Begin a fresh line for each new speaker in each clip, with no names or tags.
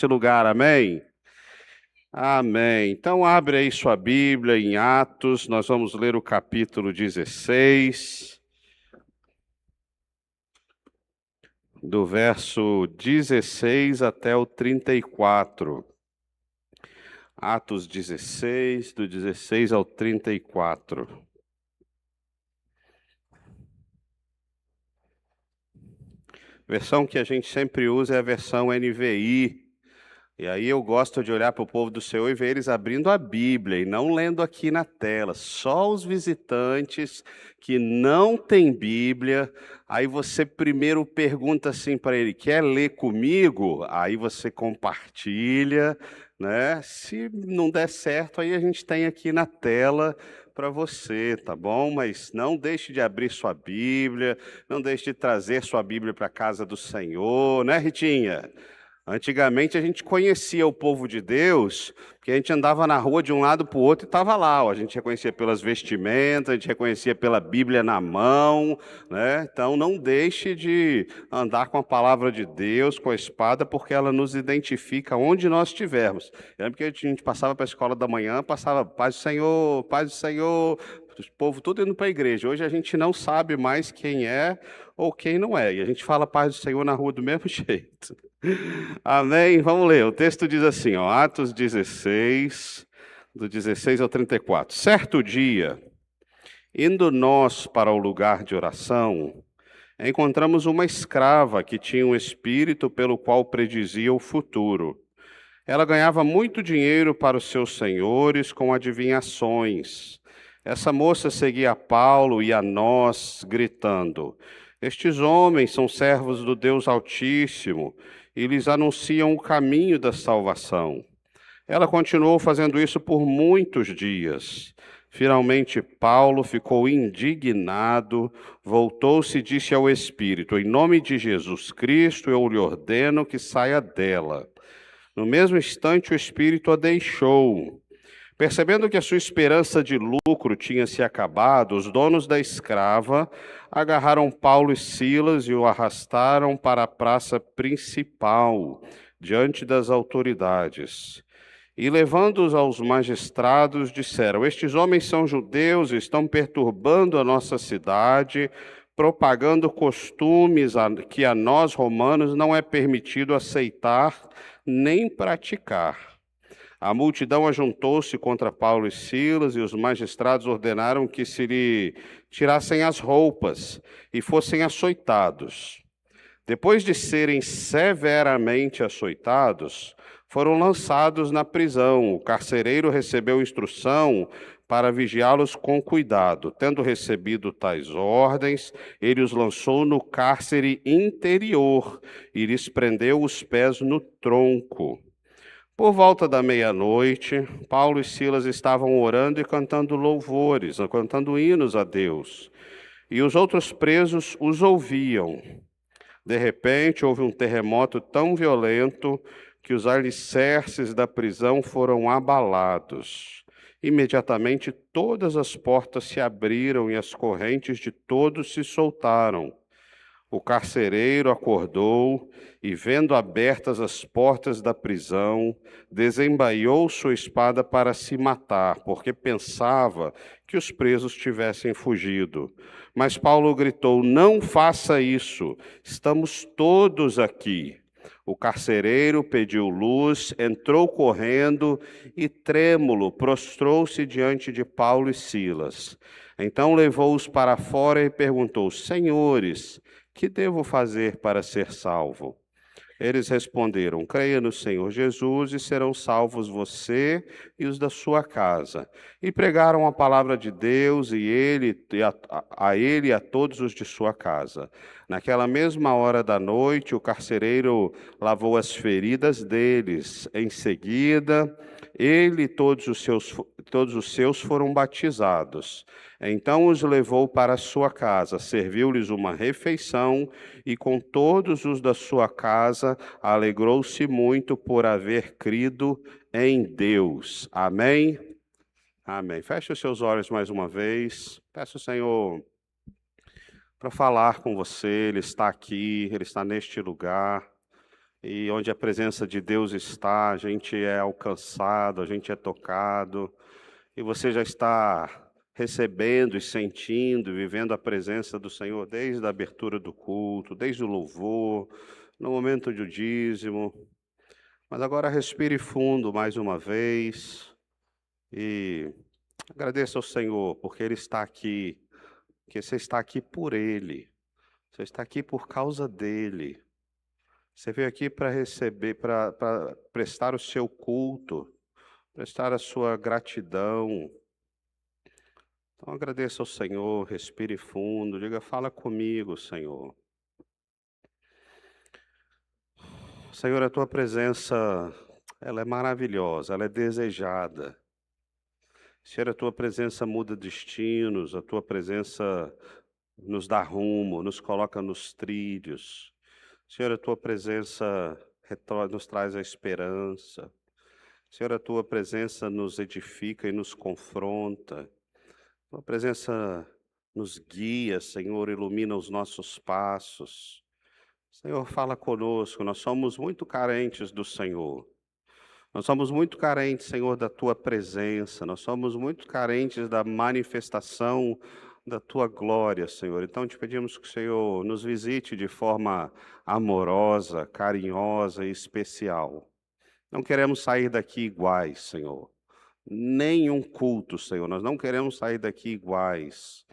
Esse lugar, amém? Amém. Então, abre aí sua Bíblia em Atos, nós vamos ler o capítulo 16, do verso 16 até o 34. Atos 16, do 16 ao 34. A versão que a gente sempre usa é a versão NVI. E aí eu gosto de olhar para o povo do Senhor e ver eles abrindo a Bíblia e não lendo aqui na tela. Só os visitantes que não têm Bíblia. Aí você primeiro pergunta assim para ele: quer ler comigo? Aí você compartilha, né? Se não der certo, aí a gente tem aqui na tela para você, tá bom? Mas não deixe de abrir sua Bíblia, não deixe de trazer sua Bíblia para a casa do Senhor, né, Ritinha? Antigamente a gente conhecia o povo de Deus, porque a gente andava na rua de um lado para o outro e estava lá. Ó. A gente reconhecia pelas vestimentas, a gente reconhecia pela Bíblia na mão, né? Então não deixe de andar com a palavra de Deus, com a espada, porque ela nos identifica onde nós estivermos. Lembra que a gente passava para a escola da manhã, passava paz do Senhor, o povo tudo indo para a igreja. Hoje a gente não sabe mais quem é ou quem não é, e a gente fala paz do Senhor na rua do mesmo jeito. Amém? Vamos ler. O texto diz assim, ó, Atos 16, do 16 ao 34. Certo dia, indo nós para o lugar de oração, encontramos uma escrava que tinha um espírito pelo qual predizia o futuro. Ela ganhava muito dinheiro para os seus senhores com adivinhações. Essa moça seguia a Paulo e a nós, gritando: Estes homens são servos do Deus Altíssimo e lhes anunciam o caminho da salvação. Ela continuou fazendo isso por muitos dias. Finalmente, Paulo ficou indignado, voltou-se e disse ao Espírito: Em nome de Jesus Cristo, eu lhe ordeno que saia dela. No mesmo instante, o Espírito a deixou. Percebendo que a sua esperança de lucro tinha se acabado, os donos da escrava agarraram Paulo e Silas e o arrastaram para a praça principal, diante das autoridades. E levando-os aos magistrados, disseram: Estes homens são judeus e estão perturbando a nossa cidade, propagando costumes que a nós, romanos, não é permitido aceitar nem praticar. A multidão ajuntou-se contra Paulo e Silas, e os magistrados ordenaram que se lhe tirassem as roupas e fossem açoitados. Depois de serem severamente açoitados, foram lançados na prisão. O carcereiro recebeu instrução para vigiá-los com cuidado. Tendo recebido tais ordens, ele os lançou no cárcere interior e lhes prendeu os pés no tronco. Por volta da meia-noite, Paulo e Silas estavam orando e cantando louvores, cantando hinos a Deus. E os outros presos os ouviam. De repente, houve um terremoto tão violento que os alicerces da prisão foram abalados. Imediatamente, todas as portas se abriram e as correntes de todos se soltaram. O carcereiro acordou e, vendo abertas as portas da prisão, desembaiou sua espada para se matar, porque pensava que os presos tivessem fugido. Mas Paulo gritou: Não faça isso, estamos todos aqui. O carcereiro pediu luz, entrou correndo e, trêmulo, prostrou-se diante de Paulo e Silas. Então levou-os para fora e perguntou: Senhores, que devo fazer para ser salvo? Eles responderam: Creia no Senhor Jesus e serão salvos você e os da sua casa. E pregaram a palavra de Deus a ele e a todos os de sua casa. Naquela mesma hora da noite, o carcereiro lavou as feridas deles. Em seguida, ele e todos os seus foram batizados. Então os levou para a sua casa, serviu-lhes uma refeição e com todos os da sua casa alegrou-se muito por haver crido em Deus. Amém? Amém. Feche os seus olhos mais uma vez. Peço ao Senhor para falar com você. Ele está aqui, Ele está neste lugar. e onde a presença de Deus está, a gente é alcançado, a gente é tocado, e você já está recebendo e sentindo, vivendo a presença do Senhor desde a abertura do culto, desde o louvor, no momento do dízimo. Mas agora respire fundo mais uma vez e agradeça ao Senhor, porque Ele está aqui, porque você está aqui por Ele, você está aqui por causa dEle. Você veio aqui para receber, para prestar o seu culto, prestar a sua gratidão. Então agradeça ao Senhor, respire fundo, diga, fala comigo, Senhor. Senhor, a tua presença, ela é maravilhosa, ela é desejada. Senhor, a tua presença muda destinos, a tua presença nos dá rumo, nos coloca nos trilhos. Senhor, a tua presença nos traz a esperança. Senhor, a tua presença nos edifica e nos confronta. A tua presença nos guia, Senhor, ilumina os nossos passos. Senhor, fala conosco, nós somos muito carentes do Senhor. Nós somos muito carentes, Senhor, da tua presença, nós somos muito carentes da manifestação da tua glória, Senhor. Então te pedimos que o Senhor nos visite de forma amorosa, carinhosa e especial. Não queremos sair daqui iguais, Senhor. Nenhum culto, Senhor, nós não queremos sair daqui iguais.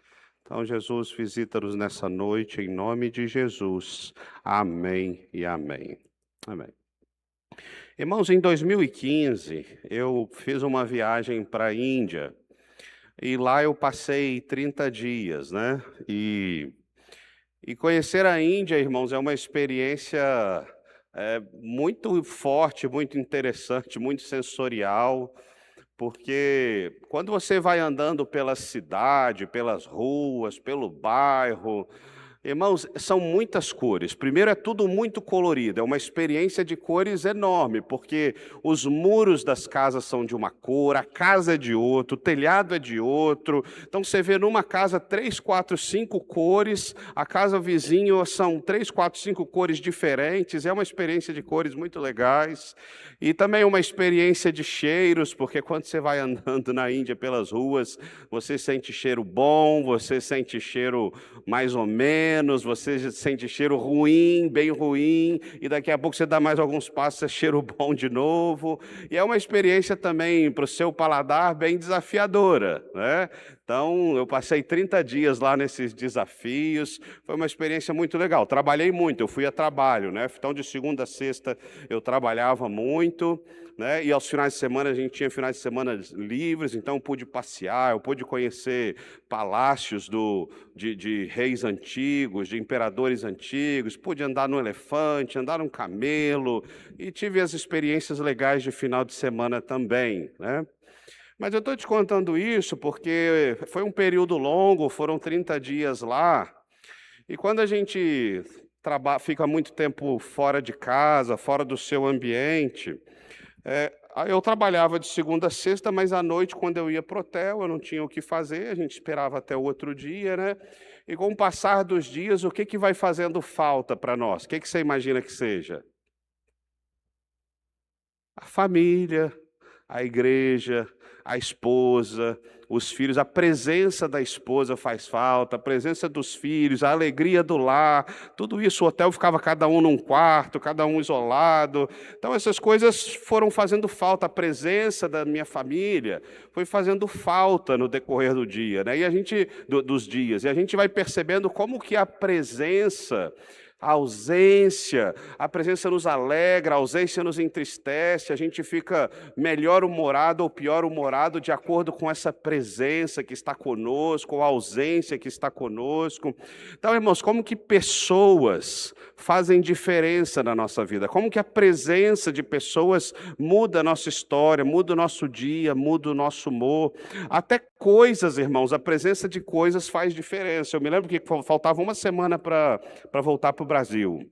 Então, Jesus, visita-nos nessa noite, em nome de Jesus. Amém e amém. Amém. Irmãos, em 2015, eu fiz uma viagem para a Índia, e lá eu passei 30 dias, né? E conhecer a Índia, irmãos, é uma experiência muito forte, muito interessante, muito sensorial, porque quando você vai andando pela cidade, pelas ruas, pelo bairro, irmãos, são muitas cores. Primeiro, é tudo muito colorido, é uma experiência de cores enorme, porque os muros das casas são de uma cor, a casa é de outro, o telhado é de outro. Então, você vê numa casa 3, 4, 5 cores, a casa vizinha são 3, 4, 5 cores diferentes. É uma experiência de cores muito legais. E também uma experiência de cheiros, porque quando você vai andando na Índia pelas ruas, você sente cheiro bom, você sente cheiro mais ou menos, você sente cheiro ruim, bem ruim, e daqui a pouco você dá mais alguns passos, é cheiro bom de novo. E é uma experiência também para o seu paladar bem desafiadora, né? Então, eu passei 30 dias lá nesses desafios, foi uma experiência muito legal. Trabalhei muito, eu fui a trabalho, né? Então, de segunda a sexta, eu trabalhava muito, né? E aos finais de semana, a gente tinha finais de semana livres, então eu pude passear, eu pude conhecer palácios de reis antigos, de imperadores antigos, pude andar no elefante, andar num camelo, e tive as experiências legais de final de semana também, né? Mas eu estou te contando isso porque foi um período longo, foram 30 dias lá, e quando a gente fica muito tempo fora de casa, fora do seu ambiente, eu trabalhava de segunda a sexta, mas à noite, quando eu ia para o hotel, eu não tinha o que fazer, a gente esperava até o outro dia, né? E com o passar dos dias, o que vai fazendo falta para nós? O que você imagina que seja? A família, a igreja, a esposa, os filhos, a presença da esposa faz falta, a presença dos filhos, a alegria do lar, tudo isso. O hotel ficava cada um num quarto, cada um isolado. Então essas coisas foram fazendo falta, a presença da minha família foi fazendo falta no decorrer do dia, né? E a gente dos dias, e a gente vai percebendo como que a presença, a ausência, a presença nos alegra, a ausência nos entristece, a gente fica melhor humorado ou pior humorado de acordo com essa presença que está conosco, ou a ausência que está conosco. Então, irmãos, como que pessoas fazem diferença na nossa vida? Como que a presença de pessoas muda a nossa história, muda o nosso dia, muda o nosso humor? Até coisas, irmãos, a presença de coisas faz diferença. Eu me lembro que faltava uma semana para voltar para o Brasil.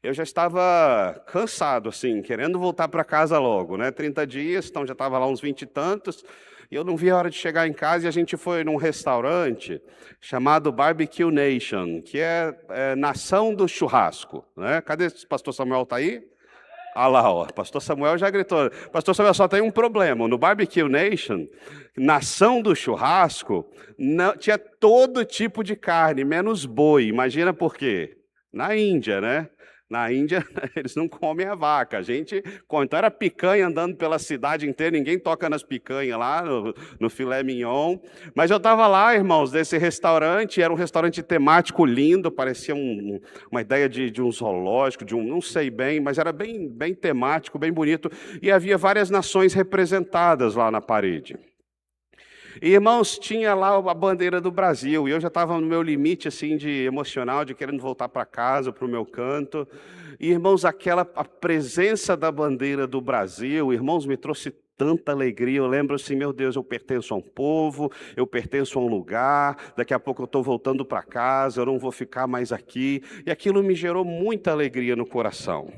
Eu já estava cansado, assim, querendo voltar para casa logo, né? 30 dias, então já estava lá uns 20 e tantos, e eu não via a hora de chegar em casa, e a gente foi num restaurante chamado Barbecue Nation, que é Nação do Churrasco, né? Cadê o pastor Samuel, está aí? Ah lá, ó, pastor Samuel já gritou. Pastor Samuel, só tem um problema. No Barbecue Nation, Nação do Churrasco, tinha todo tipo de carne, menos boi. Imagina por quê? Na Índia, né? Na Índia, eles não comem a vaca. A gente, então era picanha andando pela cidade inteira, ninguém toca nas picanhas lá, no filé mignon. Mas eu estava lá, irmãos, desse restaurante, era um restaurante temático lindo, parecia uma ideia de um zoológico, não sei bem, mas era bem, bem temático, bem bonito. E havia várias nações representadas lá na parede. E, irmãos, tinha lá a bandeira do Brasil, e eu já estava no meu limite, assim, de emocional, de querendo voltar para casa, para o meu canto. E, irmãos, a presença da bandeira do Brasil, irmãos, me trouxe tanta alegria. Eu lembro assim, meu Deus, eu pertenço a um povo, eu pertenço a um lugar, daqui a pouco eu estou voltando para casa, eu não vou ficar mais aqui. E aquilo me gerou muita alegria no coração.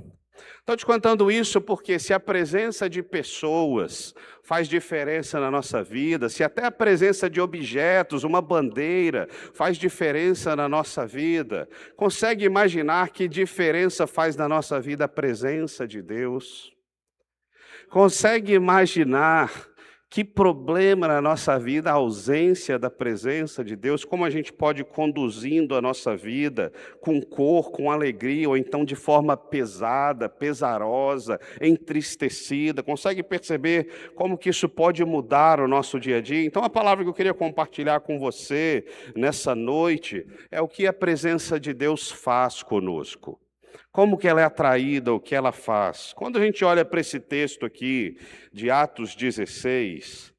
Estou te contando isso porque se a presença de pessoas faz diferença na nossa vida, se até a presença de objetos, uma bandeira, faz diferença na nossa vida, consegue imaginar que diferença faz na nossa vida a presença de Deus? Consegue imaginar que problema na nossa vida a ausência da presença de Deus? Como a gente pode ir conduzindo a nossa vida com cor, com alegria, ou então de forma pesada, pesarosa, entristecida? Consegue perceber como que isso pode mudar o nosso dia a dia? Então a palavra que eu queria compartilhar com você nessa noite é o que a presença de Deus faz conosco. Como que ela é atraída, o que ela faz. Quando a gente olha para esse texto aqui, de Atos 16,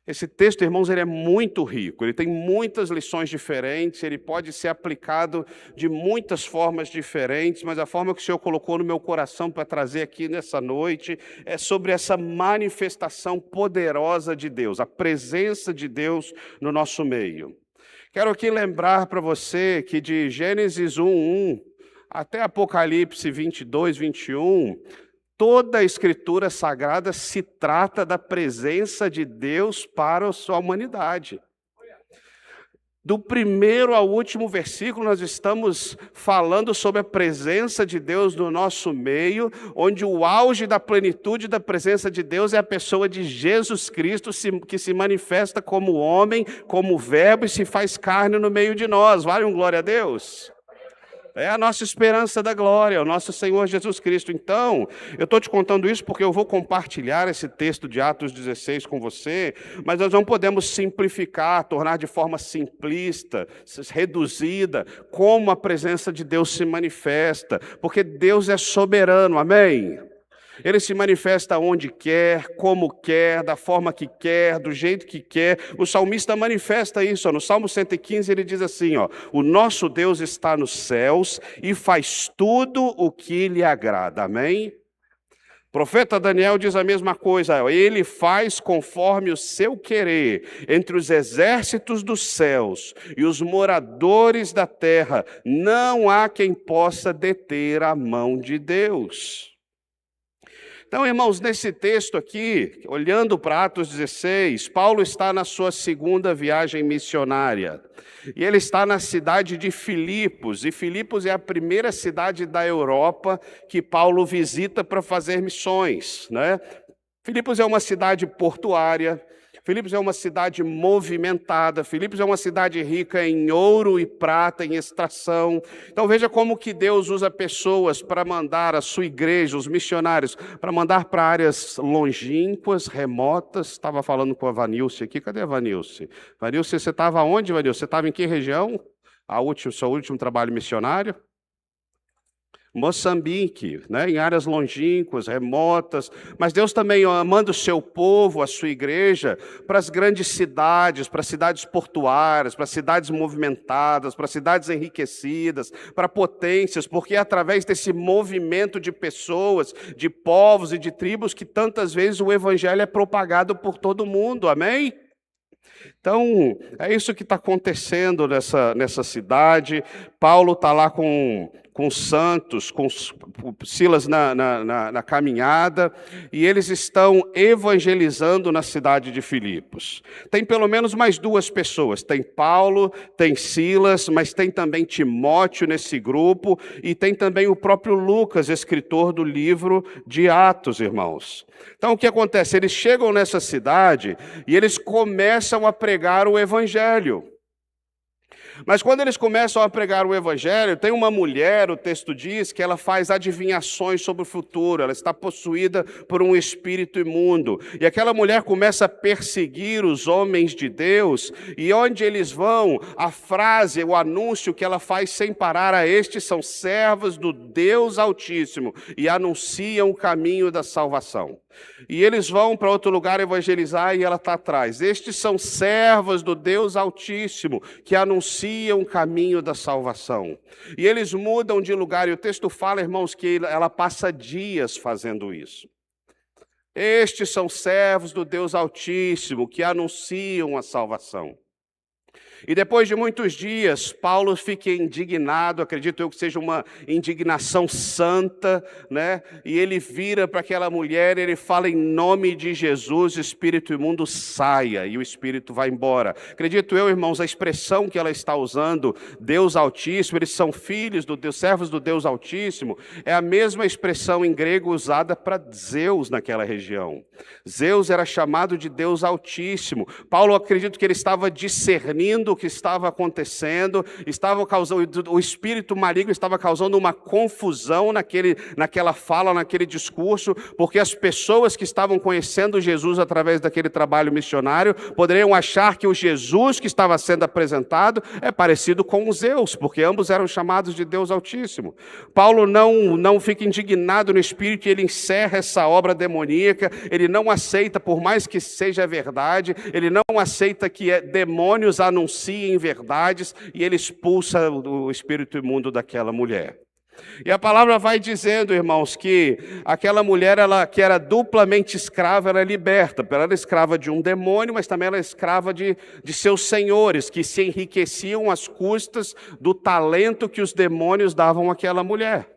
esse texto, irmãos, ele é muito rico, ele tem muitas lições diferentes, ele pode ser aplicado de muitas formas diferentes, mas a forma que o Senhor colocou no meu coração para trazer aqui nessa noite é sobre essa manifestação poderosa de Deus, a presença de Deus no nosso meio. Quero aqui lembrar para você que de Gênesis 1:1 até Apocalipse 22, 21, toda a Escritura Sagrada se trata da presença de Deus para a sua humanidade. Do primeiro ao último versículo, nós estamos falando sobre a presença de Deus no nosso meio, onde o auge da plenitude da presença de Deus é a pessoa de Jesus Cristo, que se manifesta como homem, como verbo e se faz carne no meio de nós. Vale um glória a Deus? É a nossa esperança da glória, o nosso Senhor Jesus Cristo. Então, eu estou te contando isso porque eu vou compartilhar esse texto de Atos 16 com você, mas nós não podemos simplificar, tornar de forma simplista, reduzida, como a presença de Deus se manifesta, porque Deus é soberano, amém? Ele se manifesta onde quer, como quer, da forma que quer, do jeito que quer. O salmista manifesta isso. No Salmo 115 ele diz assim, o nosso Deus está nos céus e faz tudo o que lhe agrada. Amém? O profeta Daniel diz a mesma coisa. Ele faz conforme o seu querer. Entre os exércitos dos céus e os moradores da terra, não há quem possa deter a mão de Deus. Então, irmãos, nesse texto aqui, olhando para Atos 16, Paulo está na sua segunda viagem missionária. E ele está na cidade de Filipos. E Filipos é a primeira cidade da Europa que Paulo visita para fazer missões, né? Filipos é uma cidade portuária. Filipos é uma cidade movimentada, Filipos é uma cidade rica em ouro e prata, em extração. Então veja como que Deus usa pessoas para mandar a sua igreja, os missionários, para mandar para áreas longínquas, remotas. Estava falando com a Vanilce aqui, cadê a Vanilce? Vanilce, você estava onde, Vanilce? Você estava em que região? Seu último trabalho missionário? Moçambique, né, em áreas longínquas, remotas, mas Deus também manda o seu povo, a sua igreja, para as grandes cidades, para cidades portuárias, para cidades movimentadas, para cidades enriquecidas, para potências, porque é através desse movimento de pessoas, de povos e de tribos que tantas vezes o evangelho é propagado por todo mundo, amém? Então, é isso que está acontecendo nessa cidade. Paulo está lá com com santos, com Silas na caminhada, e eles estão evangelizando na cidade de Filipos. Tem pelo menos mais duas pessoas, tem Paulo, tem Silas, mas tem também Timóteo nesse grupo, e tem também o próprio Lucas, escritor do livro de Atos, irmãos. Então o que acontece? Eles chegam nessa cidade e eles começam a pregar o evangelho. Mas quando eles começam a pregar o evangelho, tem uma mulher, o texto diz, que ela faz adivinhações sobre o futuro, ela está possuída por um espírito imundo. E aquela mulher começa a perseguir os homens de Deus, e onde eles vão, a frase, o anúncio que ela faz sem parar, estes são servos do Deus Altíssimo, e anunciam o caminho da salvação. E eles vão para outro lugar evangelizar e ela está atrás. Estes são servos do Deus Altíssimo, que anunciam o caminho da salvação. E eles mudam de lugar, e o texto fala, irmãos, que ela passa dias fazendo isso. Estes são servos do Deus Altíssimo, que anunciam a salvação. E depois de muitos dias, Paulo fica indignado, acredito eu que seja uma indignação santa, né? E ele vira para aquela mulher, ele fala em nome de Jesus, espírito imundo saia, e o espírito vai embora. Acredito eu, irmãos, a expressão que ela está usando, Deus Altíssimo, eles são filhos do Deus, servos do Deus Altíssimo, é a mesma expressão em grego usada para Zeus naquela região. Zeus era chamado de Deus Altíssimo. Paulo, acredito que ele estava discernindo o que estava acontecendo, o espírito maligno estava causando uma confusão naquela fala, naquele discurso, porque as pessoas que estavam conhecendo Jesus através daquele trabalho missionário poderiam achar que o Jesus que estava sendo apresentado é parecido com os Zeus, porque ambos eram chamados de Deus Altíssimo. Paulo não fica indignado no espírito e ele encerra essa obra demoníaca, ele não aceita, por mais que seja verdade, ele não aceita que demônios anunciem verdades, e ele expulsa o espírito imundo daquela mulher. E a palavra vai dizendo, irmãos, que aquela mulher, que era duplamente escrava, ela é liberta. Ela era escrava de um demônio, mas também ela é escrava de seus senhores, que se enriqueciam às custas do talento que os demônios davam àquela mulher.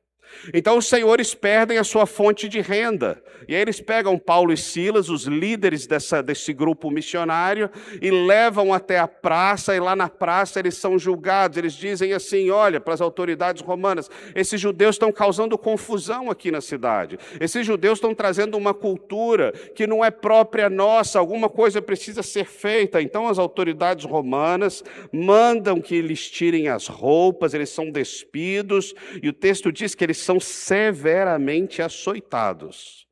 Então os senhores perdem a sua fonte de renda, e aí eles pegam Paulo e Silas, os líderes desse grupo missionário, e levam até a praça, e lá na praça eles são julgados. Eles dizem assim, olha, para as autoridades romanas, esses judeus estão causando confusão aqui na cidade, esses judeus estão trazendo uma cultura que não é própria nossa, alguma coisa precisa ser feita. Então as autoridades romanas mandam que eles tirem as roupas, eles são despidos, e o texto diz que eles são severamente açoitados.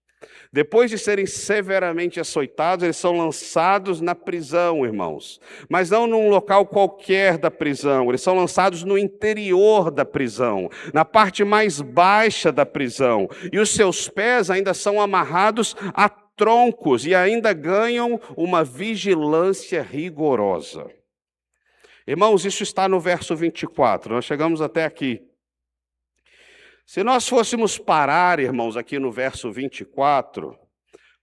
Depois de serem severamente açoitados, eles são lançados na prisão, irmãos. Mas não num local qualquer da prisão, eles são lançados no interior da prisão, na parte mais baixa da prisão. E os seus pés ainda são amarrados a troncos e ainda ganham uma vigilância rigorosa. Irmãos, isso está no verso 24, nós chegamos até aqui. Se nós fôssemos parar, irmãos, aqui no verso 24,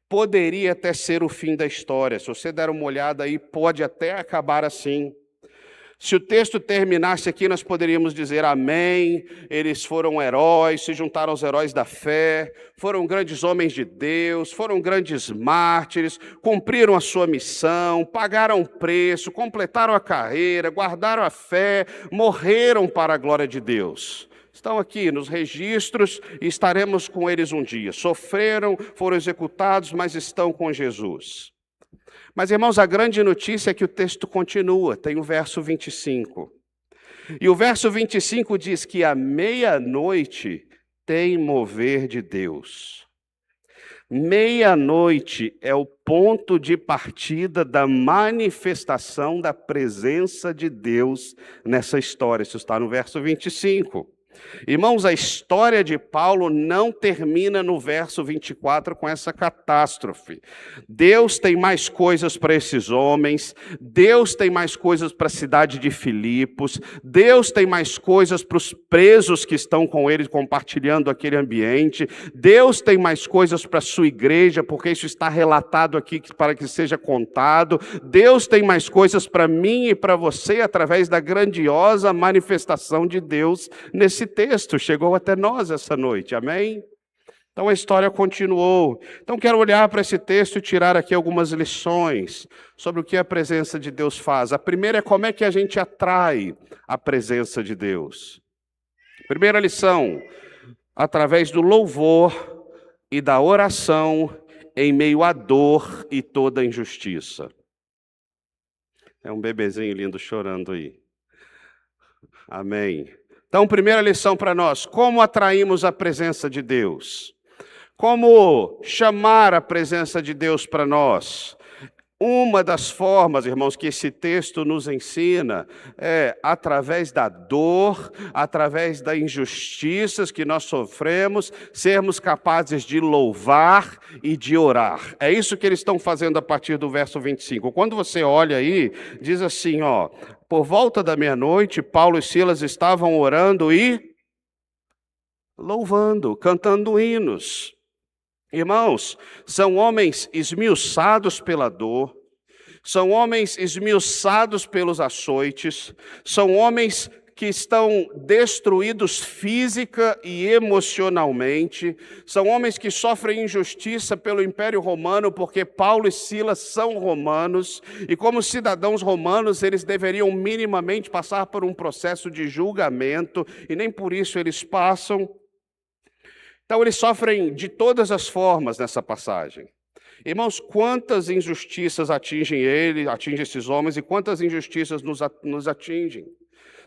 poderia até ser o fim da história. Se você der uma olhada aí, pode até acabar assim. Se o texto terminasse aqui, nós poderíamos dizer amém, eles foram heróis, se juntaram aos heróis da fé, foram grandes homens de Deus, foram grandes mártires, cumpriram a sua missão, pagaram o preço, completaram a carreira, guardaram a fé, morreram para a glória de Deus. Estão aqui nos registros e estaremos com eles um dia. Sofreram, foram executados, mas estão com Jesus. Mas, irmãos, a grande notícia é que o texto continua, tem o verso 25. E o verso 25 diz que à meia-noite tem mover de Deus. Meia-noite é o ponto de partida da manifestação da presença de Deus nessa história. Isso está no verso 25. Irmãos, a história de Paulo não termina no verso 24 com essa catástrofe. Deus tem mais coisas para esses homens, Deus tem mais coisas para a cidade de Filipos, Deus tem mais coisas para os presos que estão com ele compartilhando aquele ambiente, Deus tem mais coisas para a sua igreja, porque isso está relatado aqui para que seja contado. Deus tem mais coisas para mim e para você através da grandiosa manifestação de Deus nesse esse texto chegou até nós essa noite, amém? Então a história continuou. Então quero olhar para esse texto e tirar aqui algumas lições sobre o que a presença de Deus faz. A primeira é como é que a gente atrai a presença de Deus. Primeira lição, através do louvor e da oração em meio à dor e toda injustiça. É um bebezinho lindo chorando aí. Amém. Então, primeira lição para nós, como atraímos a presença de Deus? Como chamar a presença de Deus para nós? Uma das formas, irmãos, que esse texto nos ensina é através da dor, através das injustiças que nós sofremos, sermos capazes de louvar e de orar. É isso que eles estão fazendo a partir do verso 25. Quando você olha aí, diz assim, por volta da meia-noite, Paulo e Silas estavam orando e louvando, cantando hinos. Irmãos, são homens esmiuçados pela dor, são homens esmiuçados pelos açoites, são homens que estão destruídos física e emocionalmente, são homens que sofrem injustiça pelo Império Romano, porque Paulo e Silas são romanos, e como cidadãos romanos, eles deveriam minimamente passar por um processo de julgamento, e nem por isso eles passam. Então, eles sofrem de todas as formas nessa passagem. Irmãos, quantas injustiças atingem esses homens, e quantas injustiças nos atingem.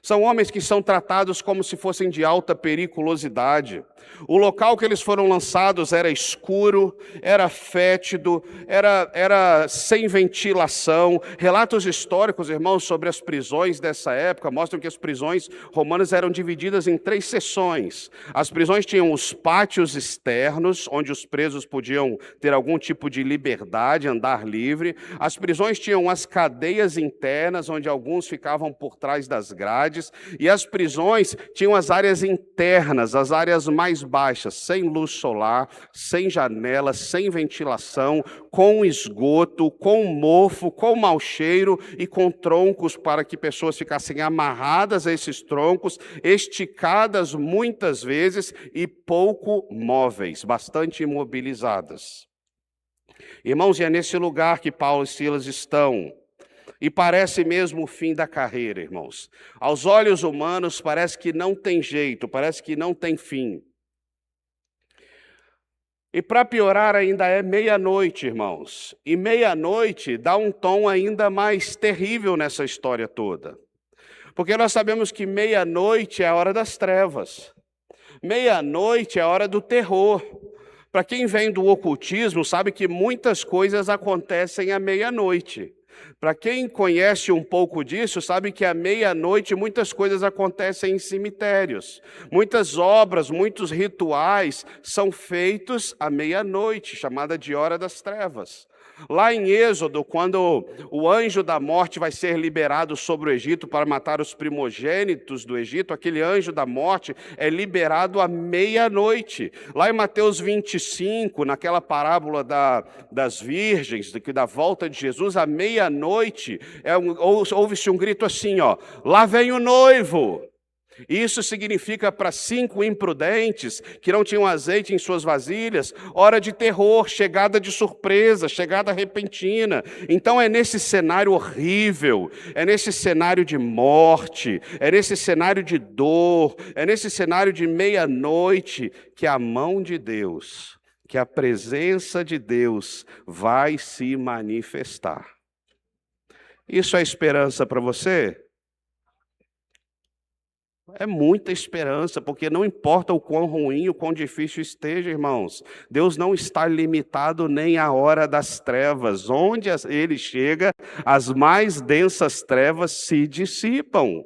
São homens que são tratados como se fossem de alta periculosidade. O local que eles foram lançados era escuro, era fétido, era sem ventilação. Relatos históricos, irmãos, sobre as prisões dessa época mostram que as prisões romanas eram divididas em 3 seções. As prisões tinham os pátios externos, onde os presos podiam ter algum tipo de liberdade, andar livre. As prisões tinham as cadeias internas, onde alguns ficavam por trás das grades. E as prisões tinham as áreas internas, as áreas mais baixas, sem luz solar, sem janelas, sem ventilação, com esgoto, com mofo, com mau cheiro e com troncos para que pessoas ficassem amarradas a esses troncos, esticadas muitas vezes e pouco móveis, bastante imobilizadas. Irmãos, e é nesse lugar que Paulo e Silas estão. E parece mesmo o fim da carreira, irmãos. Aos olhos humanos parece que não tem jeito, parece que não tem fim. E para piorar ainda é meia-noite, irmãos. E meia-noite dá um tom ainda mais terrível nessa história toda. Porque nós sabemos que meia-noite é a hora das trevas. Meia-noite é a hora do terror. Para quem vem do ocultismo, sabe que muitas coisas acontecem à meia-noite. Para quem conhece um pouco disso, sabe que à meia-noite muitas coisas acontecem em cemitérios. Muitas obras, muitos rituais são feitos à meia-noite, chamada de hora das trevas. Lá em Êxodo, quando o anjo da morte vai ser liberado sobre o Egito para matar os primogênitos do Egito, aquele anjo da morte é liberado à meia-noite. Lá em Mateus 25, naquela parábola das virgens, da volta de Jesus, à meia-noite, ouve-se um grito assim, lá vem o noivo. Isso significa para 5 imprudentes que não tinham azeite em suas vasilhas, hora de terror, chegada de surpresa, chegada repentina. Então é nesse cenário horrível, é nesse cenário de morte, é nesse cenário de dor, é nesse cenário de meia-noite que a mão de Deus, que a presença de Deus vai se manifestar. Isso é esperança para você? É muita esperança, porque não importa o quão ruim, o quão difícil esteja, irmãos. Deus não está limitado nem à hora das trevas. Onde Ele chega, as mais densas trevas se dissipam.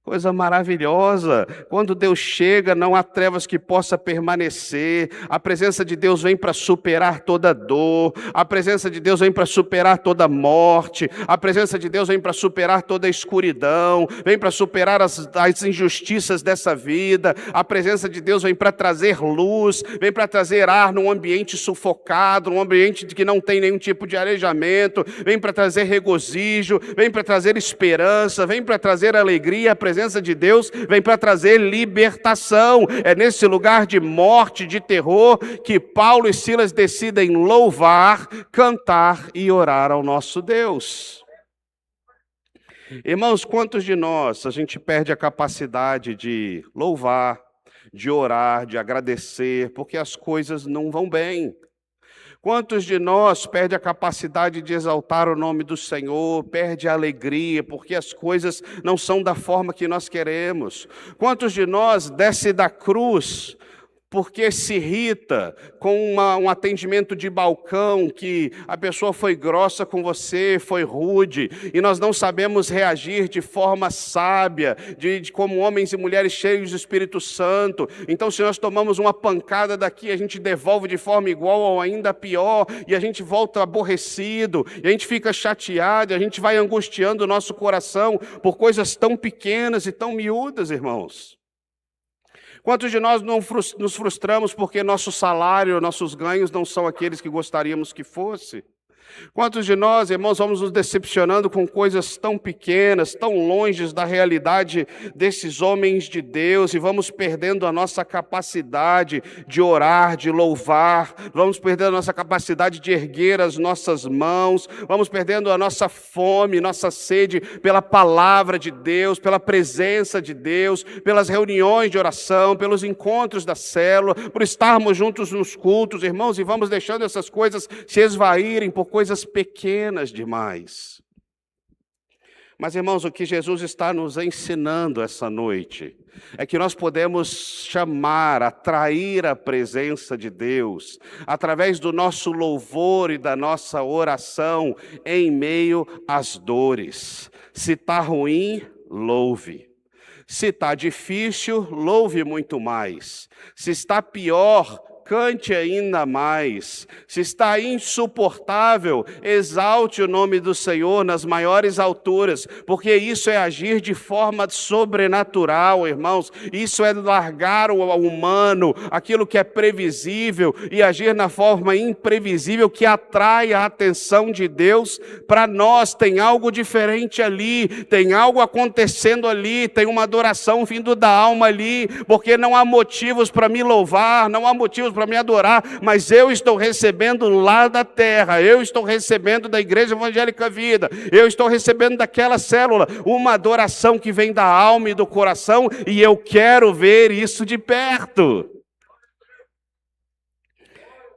Coisa maravilhosa, quando Deus chega, não há trevas que possa permanecer, a presença de Deus vem para superar toda dor, a presença de Deus vem para superar toda morte, a presença de Deus vem para superar toda escuridão, vem para superar as injustiças dessa vida, a presença de Deus vem para trazer luz, vem para trazer ar num ambiente sufocado, num ambiente que não tem nenhum tipo de arejamento, vem para trazer regozijo, vem para trazer esperança, vem para trazer alegria, a presença presença de Deus vem para trazer libertação. É nesse lugar de morte, de terror, que Paulo e Silas decidem louvar, cantar e orar ao nosso Deus. Irmãos, quantos de nós a gente perde a capacidade de louvar, de orar, de agradecer, porque as coisas não vão bem? Quantos de nós perde a capacidade de exaltar o nome do Senhor, perde a alegria, porque as coisas não são da forma que nós queremos? Quantos de nós desce da cruz porque se irrita com um atendimento de balcão, que a pessoa foi grossa com você, foi rude, e nós não sabemos reagir de forma sábia, como homens e mulheres cheios do Espírito Santo? Então, se nós tomamos uma pancada daqui, a gente devolve de forma igual ou ainda pior, e a gente volta aborrecido, e a gente fica chateado, e a gente vai angustiando o nosso coração por coisas tão pequenas e tão miúdas, irmãos. Quantos de nós não nos frustramos porque nosso salário, nossos ganhos não são aqueles que gostaríamos que fosse? Quantos de nós, irmãos, vamos nos decepcionando com coisas tão pequenas, tão longe da realidade desses homens de Deus, e vamos perdendo a nossa capacidade de orar, de louvar, vamos perdendo a nossa capacidade de erguer as nossas mãos, vamos perdendo a nossa fome, nossa sede pela palavra de Deus, pela presença de Deus, pelas reuniões de oração, pelos encontros da célula, por estarmos juntos nos cultos, irmãos, e vamos deixando essas coisas se esvaírem por coisas pequenas demais. Mas, irmãos, o que Jesus está nos ensinando essa noite é que nós podemos chamar, atrair a presença de Deus através do nosso louvor e da nossa oração em meio às dores. Se está ruim, louve. Se está difícil, louve muito mais. Se está pior, cante ainda mais. Se está insuportável, exalte o nome do Senhor nas maiores alturas, porque isso é agir de forma sobrenatural, irmãos. Isso é largar o humano, aquilo que é previsível, e agir na forma imprevisível que atrai a atenção de Deus para nós. Tem algo diferente ali, tem algo acontecendo ali, tem uma adoração vindo da alma ali, porque não há motivos para me louvar, não há motivos para me adorar, mas eu estou recebendo lá da terra, eu estou recebendo da Igreja Evangélica Vida, eu estou recebendo daquela célula uma adoração que vem da alma e do coração, e eu quero ver isso de perto.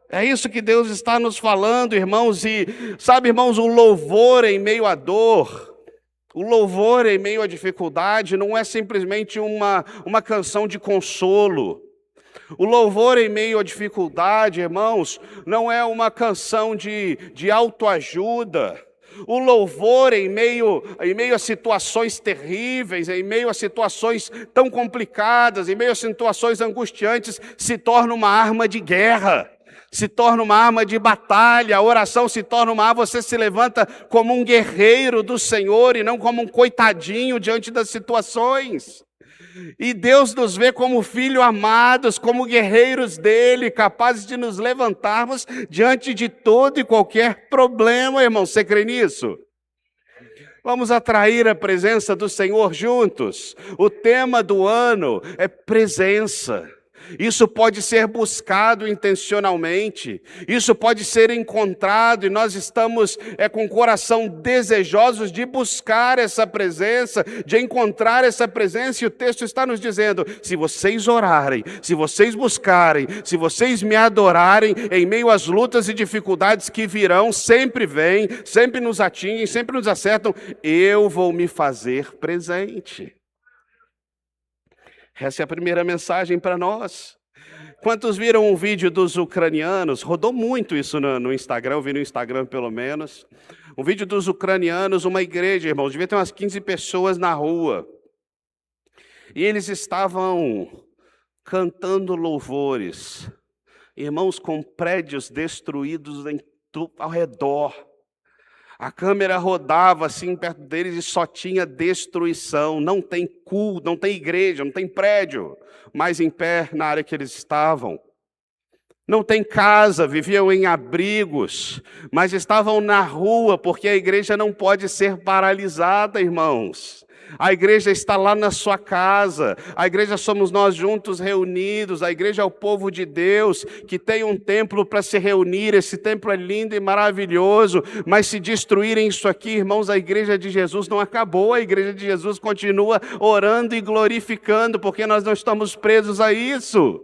É isso que Deus está nos falando, irmãos, e sabe, irmãos, o louvor em meio à dor, o louvor em meio à dificuldade não é simplesmente uma canção de consolo. O louvor em meio à dificuldade, irmãos, não é uma canção de autoajuda. O louvor em meio a situações terríveis, em meio a situações tão complicadas, em meio a situações angustiantes, se torna uma arma de guerra, se torna uma arma de batalha. A oração se torna uma arma, você se levanta como um guerreiro do Senhor e não como um coitadinho diante das situações. E Deus nos vê como filhos amados, como guerreiros dele, capazes de nos levantarmos diante de todo e qualquer problema, irmão. Você crê nisso? Vamos atrair a presença do Senhor juntos. O tema do ano é presença. Isso pode ser buscado intencionalmente, isso pode ser encontrado, e nós estamos com o coração desejosos de buscar essa presença, de encontrar essa presença, e o texto está nos dizendo: se vocês orarem, se vocês buscarem, se vocês me adorarem, em meio às lutas e dificuldades que virão, sempre vêm, sempre nos atingem, sempre nos acertam, eu vou me fazer presente. Essa é a primeira mensagem para nós. Quantos viram um vídeo dos ucranianos? Rodou muito isso no Instagram, eu vi no Instagram pelo menos. Um vídeo dos ucranianos, uma igreja, irmãos, devia ter umas 15 pessoas na rua. E eles estavam cantando louvores. Irmãos, com prédios destruídos ao redor. A câmera rodava assim perto deles e só tinha destruição. Não tem culto, não tem igreja, não tem prédio mais em pé na área que eles estavam. Não tem casa, viviam em abrigos, mas estavam na rua, porque a igreja não pode ser paralisada, irmãos. A igreja está lá na sua casa. A igreja somos nós juntos reunidos. A igreja é o povo de Deus que tem um templo para se reunir. Esse templo é lindo e maravilhoso. Mas se destruírem isso aqui, irmãos, a igreja de Jesus não acabou. A igreja de Jesus continua orando e glorificando, porque nós não estamos presos a isso.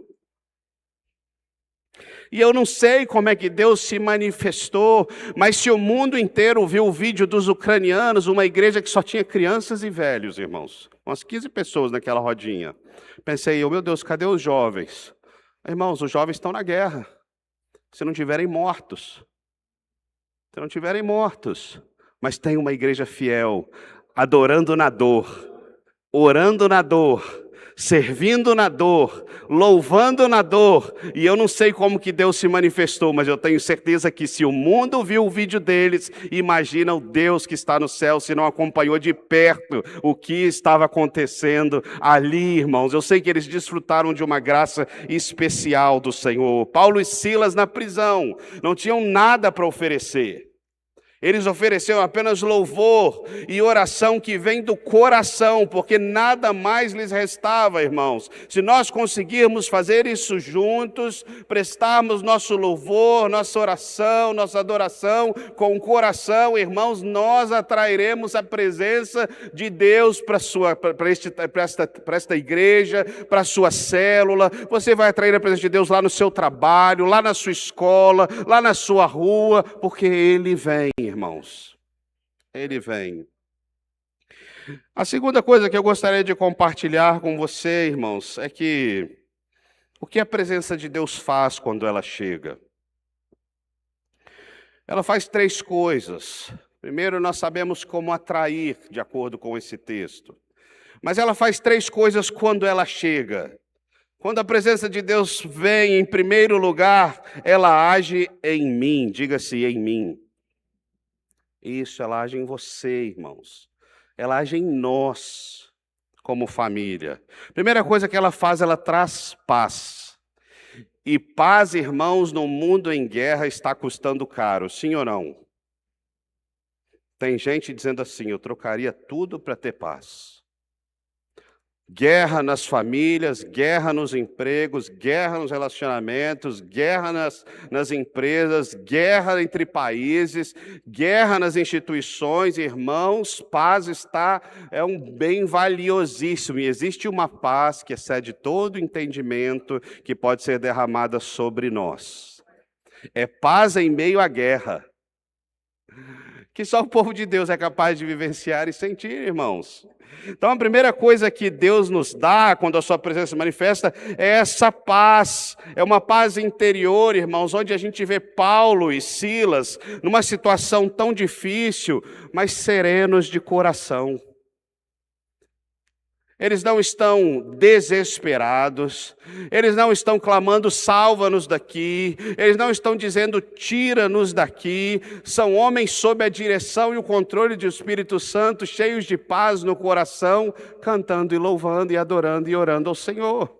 E eu não sei como é que Deus se manifestou, mas se o mundo inteiro viu o vídeo dos ucranianos, uma igreja que só tinha crianças e velhos, irmãos, umas 15 pessoas naquela rodinha. Pensei, meu Deus, cadê os jovens? Irmãos, os jovens estão na guerra, se não tiverem mortos. Se não tiverem mortos. Mas tem uma igreja fiel, adorando na dor, orando na dor, servindo na dor, louvando na dor. E eu não sei como que Deus se manifestou, mas eu tenho certeza que se o mundo viu o vídeo deles, imagina o Deus que está no céu, se não acompanhou de perto o que estava acontecendo ali, irmãos. Eu sei que eles desfrutaram de uma graça especial do Senhor. Paulo e Silas na prisão, não tinham nada para oferecer. Eles ofereceram apenas louvor e oração que vem do coração, porque nada mais lhes restava, irmãos. Se nós conseguirmos fazer isso juntos, prestarmos nosso louvor, nossa oração, nossa adoração com o coração, irmãos, nós atrairemos a presença de Deus para esta igreja, para a sua célula. Você vai atrair a presença de Deus lá no seu trabalho, lá na sua escola, lá na sua rua, porque Ele vem, irmãos, Ele vem. A segunda coisa que eu gostaria de compartilhar com você, irmãos, é que o que a presença de Deus faz quando ela chega? Ela faz 3 coisas. Primeiro, nós sabemos como atrair, de acordo com esse texto. Mas ela faz 3 coisas quando ela chega. Quando a presença de Deus vem, em primeiro lugar, ela age em mim, diga-se em mim. Isso, ela age em você, irmãos. Ela age em nós, como família. Primeira coisa que ela faz, ela traz paz. E paz, irmãos, no mundo em guerra está custando caro, sim ou não? Tem gente dizendo assim, eu trocaria tudo para ter paz. Guerra nas famílias, guerra nos empregos, guerra nos relacionamentos, guerra nas empresas, guerra entre países, guerra nas instituições. Irmãos, paz é um bem valiosíssimo. E existe uma paz que excede todo entendimento que pode ser derramada sobre nós. É paz em meio à guerra, que só o povo de Deus é capaz de vivenciar e sentir, irmãos. Então a primeira coisa que Deus nos dá quando a sua presença se manifesta é essa paz, é uma paz interior, irmãos, onde a gente vê Paulo e Silas numa situação tão difícil, mas serenos de coração. Eles não estão desesperados, eles não estão clamando, salva-nos daqui, eles não estão dizendo, tira-nos daqui. São homens sob a direção e o controle do Espírito Santo, cheios de paz no coração, cantando e louvando e adorando e orando ao Senhor.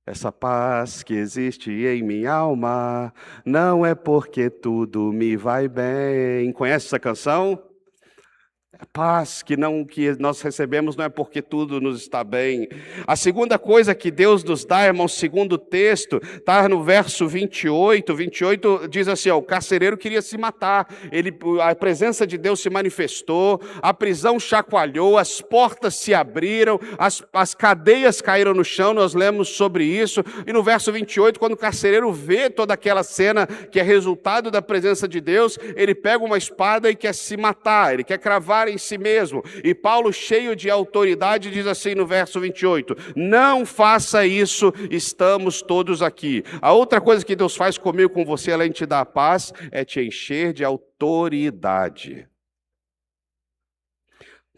Essa paz que existe em minha alma, não é porque tudo me vai bem. Conhece essa canção? A paz que nós recebemos não é porque tudo nos está bem. A segunda coisa que Deus nos dá, irmãos, segundo o texto, está no verso 28. 28 diz assim, o carcereiro queria se matar. A presença de Deus se manifestou, a prisão chacoalhou, as portas se abriram, as cadeias caíram no chão, nós lemos sobre isso. E no verso 28, quando o carcereiro vê toda aquela cena que é resultado da presença de Deus, ele pega uma espada e quer se matar, ele quer cravar em si mesmo. E Paulo, cheio de autoridade, diz assim no verso 28, não faça isso, estamos todos aqui. A outra coisa que Deus faz comigo, com você, além de te dar paz, é te encher de autoridade.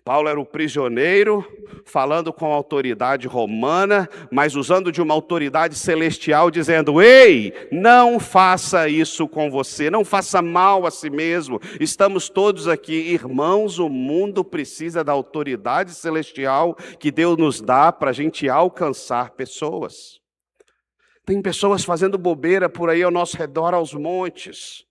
Paulo era o prisioneiro, falando com a autoridade romana, mas usando de uma autoridade celestial, dizendo, ei, não faça isso com você, não faça mal a si mesmo, estamos todos aqui. Irmãos, o mundo precisa da autoridade celestial que Deus nos dá para a gente alcançar pessoas. Tem pessoas fazendo bobeira por aí ao nosso redor, aos montes.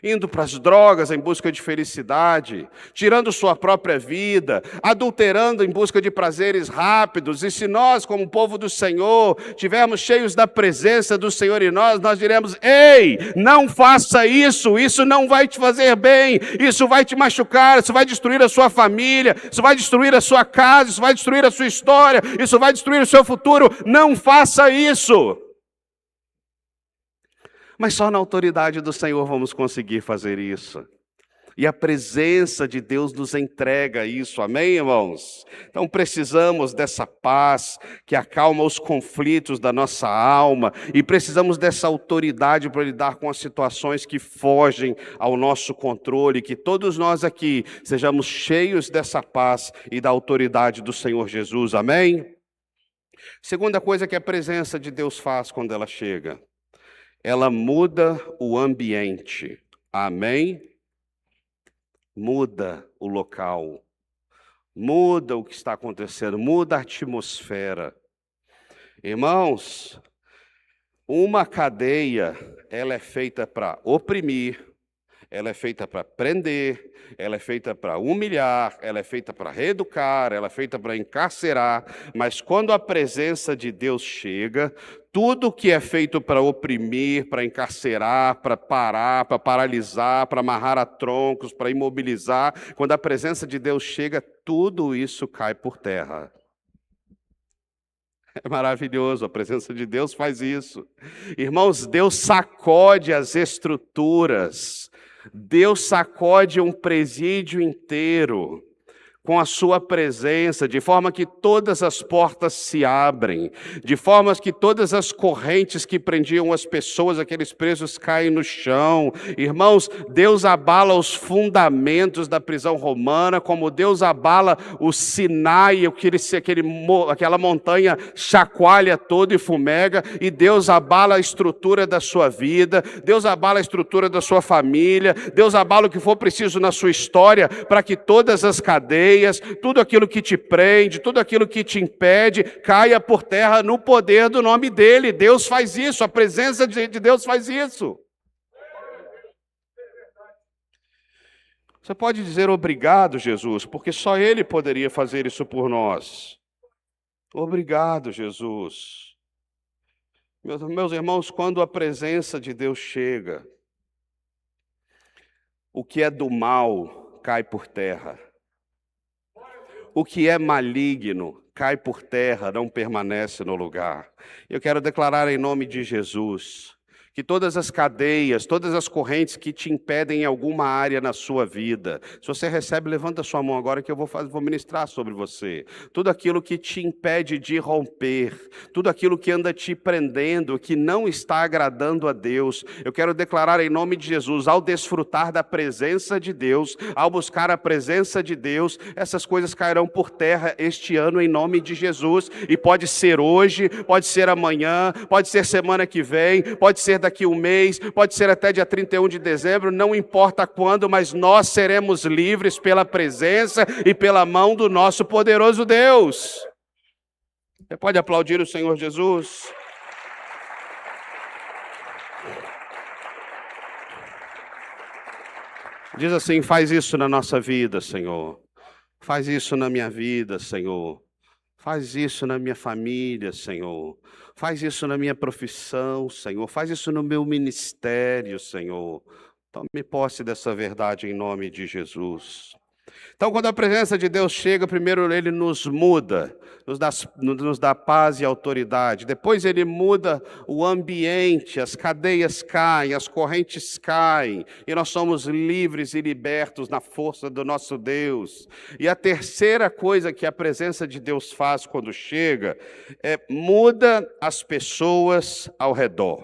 indo para as drogas em busca de felicidade, tirando sua própria vida, adulterando em busca de prazeres rápidos. E se nós, como povo do Senhor, estivermos cheios da presença do Senhor em nós diremos: ei, não faça isso, isso não vai te fazer bem, isso vai te machucar, isso vai destruir a sua família, isso vai destruir a sua casa, isso vai destruir a sua história, isso vai destruir o seu futuro. Não faça isso. Mas só na autoridade do Senhor vamos conseguir fazer isso. E a presença de Deus nos entrega isso, amém, irmãos? Então precisamos dessa paz que acalma os conflitos da nossa alma, e precisamos dessa autoridade para lidar com as situações que fogem ao nosso controle, que todos nós aqui sejamos cheios dessa paz e da autoridade do Senhor Jesus, amém? Segunda coisa que a presença de Deus faz quando ela chega: ela muda o ambiente, amém? Muda o local, muda o que está acontecendo, muda a atmosfera. Irmãos, uma cadeia, ela é feita para oprimir, ela é feita para prender, ela é feita para humilhar, ela é feita para reeducar, ela é feita para encarcerar, mas quando a presença de Deus chega, tudo que é feito para oprimir, para encarcerar, para parar, para paralisar, para amarrar a troncos, para imobilizar, quando a presença de Deus chega, tudo isso cai por terra. É maravilhoso, a presença de Deus faz isso. Irmãos, Deus sacode as estruturas, Deus sacode um presídio inteiro com a sua presença, de forma que todas as portas se abrem, de forma que todas as correntes que prendiam as pessoas, aqueles presos, caem no chão. Irmãos, Deus abala os fundamentos da prisão romana, como Deus abala o Sinai, aquela montanha chacoalha toda e fumega, e Deus abala a estrutura da sua vida, Deus abala a estrutura da sua família, Deus abala o que for preciso na sua história, para que todas as cadeias, tudo aquilo que te prende, tudo aquilo que te impede, caia por terra no poder do nome dEle. Deus faz isso, a presença de Deus faz isso. Você pode dizer obrigado, Jesus, porque só Ele poderia fazer isso por nós. Obrigado, Jesus. Meus irmãos, quando a presença de Deus chega, o que é do mal cai por terra. O que é maligno cai por terra, não permanece no lugar. Eu quero declarar em nome de Jesus que todas as cadeias, todas as correntes que te impedem em alguma área na sua vida, se você recebe, levanta a sua mão agora que eu vou ministrar sobre você. Tudo aquilo que te impede de romper, tudo aquilo que anda te prendendo, que não está agradando a Deus, eu quero declarar em nome de Jesus, ao desfrutar da presença de Deus, ao buscar a presença de Deus, essas coisas cairão por terra este ano em nome de Jesus. E pode ser hoje, pode ser amanhã, pode ser semana que vem, pode ser daqui um mês, pode ser até dia 31 de dezembro, não importa quando, mas nós seremos livres pela presença e pela mão do nosso poderoso Deus. Você pode aplaudir o Senhor Jesus? Diz assim: faz isso na nossa vida, Senhor. Faz isso na minha vida, Senhor. Faz isso na minha família, Senhor. Faz isso na minha profissão, Senhor. Faz isso no meu ministério, Senhor. Tome posse dessa verdade em nome de Jesus. Então, quando a presença de Deus chega, primeiro Ele nos muda, nos dá paz e autoridade. Depois Ele muda o ambiente, as cadeias caem, as correntes caem, e nós somos livres e libertos na força do nosso Deus. E a terceira coisa que a presença de Deus faz quando chega, muda as pessoas ao redor.